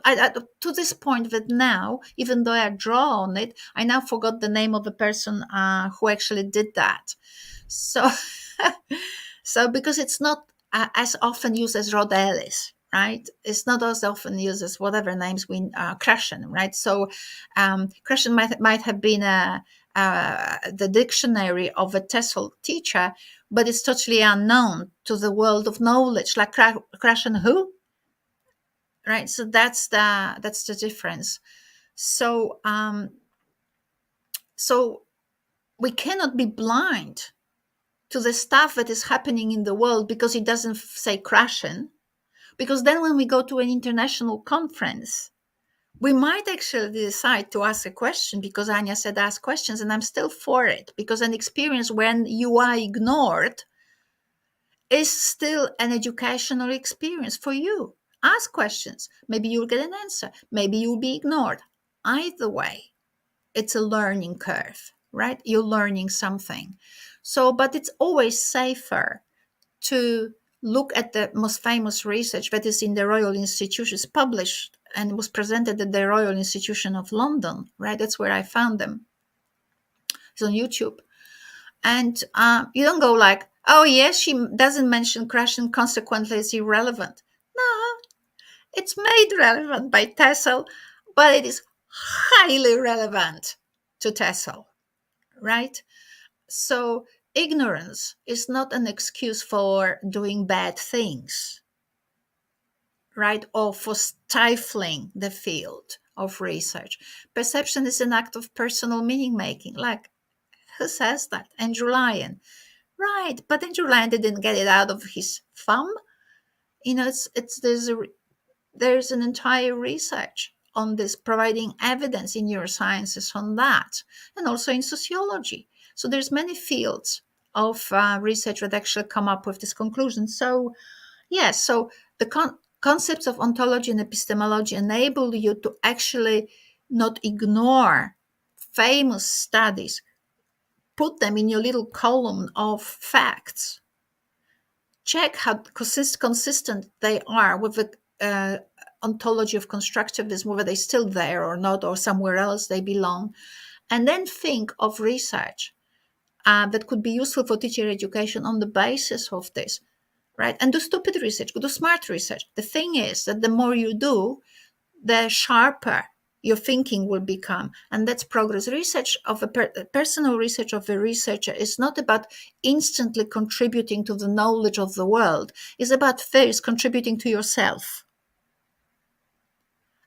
To this point that now, even though I draw on it, I now forgot the name of the person who actually did that. So, so because it's not as often used as Rod Ellis, right? It's not as often used as whatever names we Krashen, right? So Krashen might have been the dictionary of a TESOL teacher, but it's totally unknown to the world of knowledge, like Krashen who, right? So that's the difference. So so we cannot be blind to the stuff that is happening in the world because it doesn't say Krashen. Because then when we go to an international conference, we might actually decide to ask a question, because Anya said ask questions, and I'm still for it, because an experience when you are ignored is still an educational experience for you. Ask questions. Maybe you'll get an answer. Maybe you'll be ignored. Either way, it's a learning curve, right? You're learning something. So, but it's always safer to look at the most famous research that is in the Royal Institutions, published and was presented at the Royal Institution of London, right? That's where I found them. It's on YouTube. And you don't go like, oh, yes, she doesn't mention crash and consequently it's irrelevant. No, it's made relevant by TESOL, but it is highly relevant to TESOL, right? So ignorance is not an excuse for doing bad things, right? Or for stifling the field of research. Perception is an act of personal meaning making. Like, who says that? Andrew Lyon. Right, but Andrew Lyon didn't get it out of his thumb. You know, there's an entire research on this, providing evidence in neurosciences on that, and also in sociology. So there's many fields of research that actually come up with this conclusion. So yes, so the concepts of ontology and epistemology enable you to actually not ignore famous studies, put them in your little column of facts, check how consistent they are with the ontology of constructivism, whether they're still there or not, or somewhere else they belong, and then think of research that could be useful for teacher education on the basis of this, right? And do stupid research, do smart research. The thing is that the more you do, the sharper your thinking will become, and that's progress. Research of personal research of a researcher is not about instantly contributing to the knowledge of the world. It's about first contributing to yourself,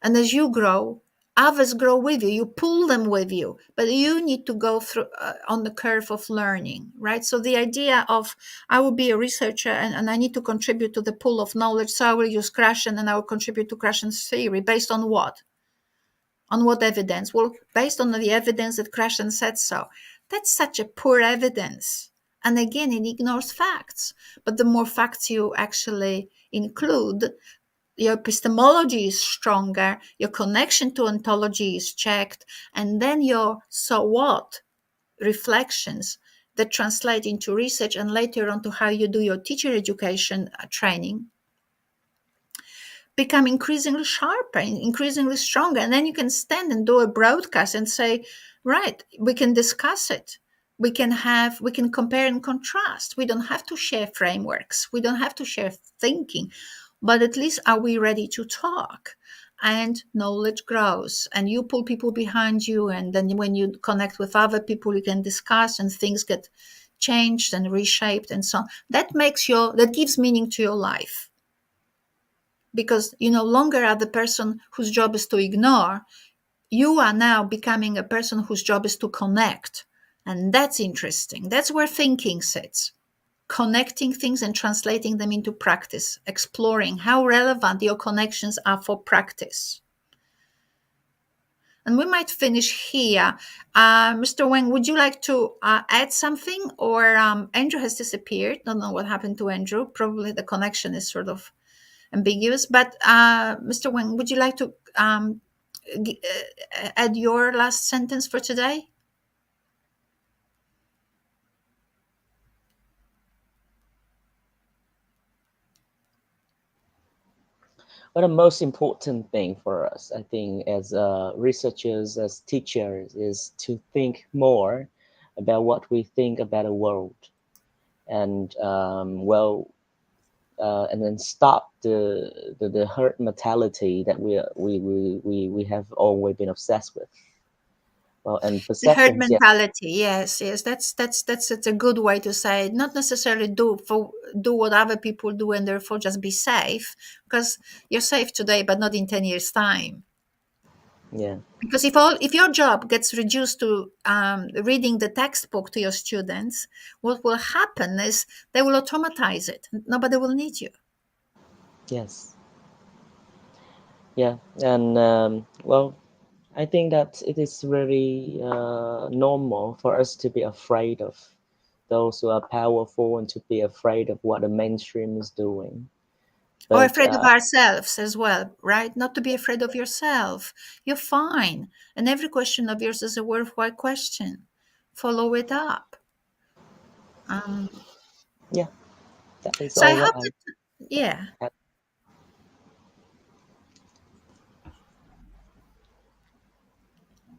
and as you grow, others grow with you. You pull them with you, but you need to go through on the curve of learning, right? So the idea of I will be a researcher and I need to contribute to the pool of knowledge, so I will use Krashen and I will contribute to Krashen's theory. Based on what? On what evidence? Well, based on the evidence that Krashen said so. That's such a poor evidence. And again, it ignores facts. But the more facts you actually include, your epistemology is stronger, your connection to ontology is checked, and then your so what reflections that translate into research and later on to how you do your teacher education training become increasingly sharper and increasingly stronger. And then you can stand and do a broadcast and say, right, we can discuss it. We can compare and contrast. We don't have to share frameworks. We don't have to share thinking, but at least are we ready to talk? And knowledge grows and you pull people behind you. And then when you connect with other people, you can discuss and things get changed and reshaped and so on. That gives meaning to your life because you no longer are the person whose job is to ignore. You are now becoming a person whose job is to connect. And that's interesting. That's where thinking sits. Connecting things and translating them into practice, exploring how relevant your connections are for practice. And we might finish here. Mr. Wang, would you like to add something? Or Andrew has disappeared. Don't know what happened to Andrew. Probably the connection is sort of ambiguous. But Mr. Wang, would you like to add your last sentence for today? But the most important thing for us, I think, as researchers, as teachers, is to think more about what we think about the world, and and then stop the herd mentality that we have always been obsessed with. Well, and The herd perceptions, yeah, mentality, yes, yes, that's a good way to say it. Not necessarily do what other people do and therefore just be safe, because you're safe today, but not in 10 years' time. yeah, Because if your job gets reduced to reading the textbook to your students, what will happen is they will automatize it. Nobody will need you. yes, yeah, and I think that it is very normal for us to be afraid of those who are powerful and to be afraid of what the mainstream is doing. Or But afraid of ourselves as well, right? Not to be afraid of yourself. You're fine. And every question of yours is a worthwhile question. Follow it up. Um, yeah, that is so I all hope what I that, yeah. have.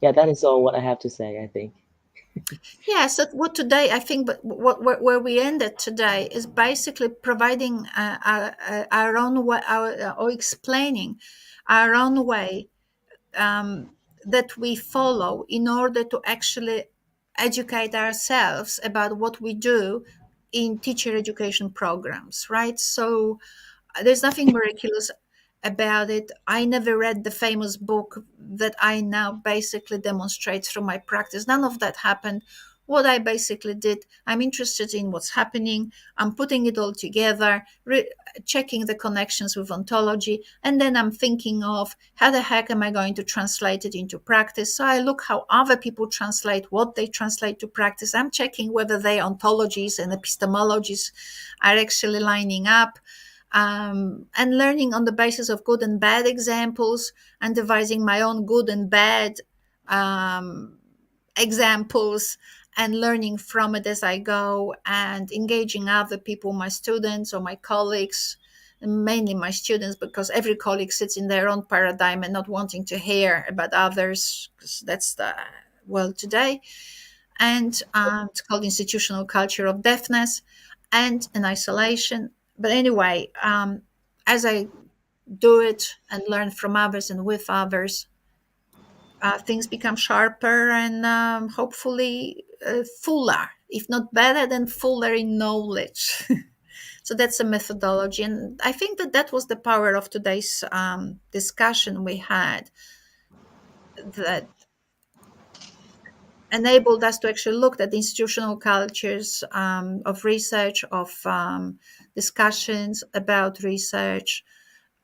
Yeah, that is all what I have to say, I think. Yeah, so what today I think, but where we ended today is basically providing our own way, or explaining our own way um, that we follow in order to actually educate ourselves about what we do in teacher education programs, right? So there's nothing miraculous about it. I never read the famous book that I now basically demonstrate through my practice. None of that happened. What I basically did, I'm interested in what's happening. I'm putting it all together, checking the connections with ontology, and then I'm thinking of how the heck am I going to translate it into practice. So I look how other people translate, what they translate to practice. I'm checking whether their ontologies and epistemologies are actually lining up, and learning on the basis of good and bad examples and devising my own good and bad um, examples and learning from it as I go and engaging other people, my students or my colleagues, mainly my students, because every colleague sits in their own paradigm and not wanting to hear about others, because that's the world today. And it's called institutional culture of deafness and an isolation. But anyway, as I do it and learn from others and with others, things become sharper and hopefully fuller, if not better than fuller in knowledge. So that's a methodology. And I think that that was the power of today's discussion we had, that enabled us to actually look at the institutional cultures of research, of discussions about research,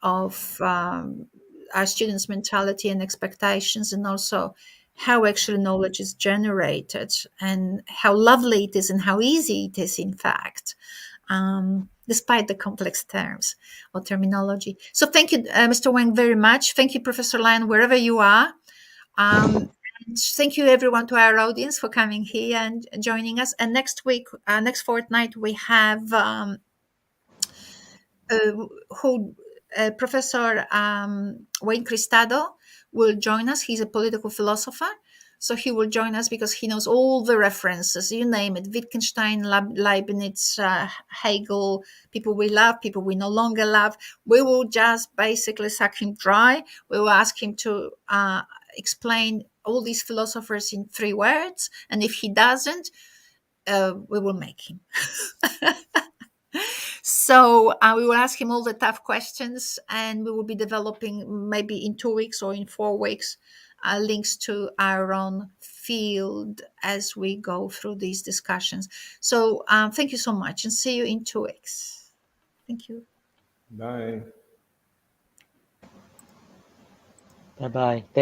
of our students' mentality and expectations, and also how actually knowledge is generated and how lovely it is and how easy it is, in fact, despite the complex terms or terminology. So thank you, Mr. Wang, very much. Thank you, Professor Lyon, wherever you are. thank you everyone to our audience for coming here and joining us. And next week, next fortnight, we have who Professor Wayne Cristado will join us. He's a political philosopher. So he will join us because he knows all the references, you name it, Wittgenstein, Leibniz, Hegel, people we love, people we no longer love. We will just basically suck him dry. We will ask him to explain all these philosophers in 3 words. And if he doesn't, we will make him. So we will ask him all the tough questions, and we will be developing maybe in 2 weeks or in 4 weeks links to our own field as we go through these discussions. So thank you so much, and see you in 2 weeks. Thank you. Bye. Bye bye. Thank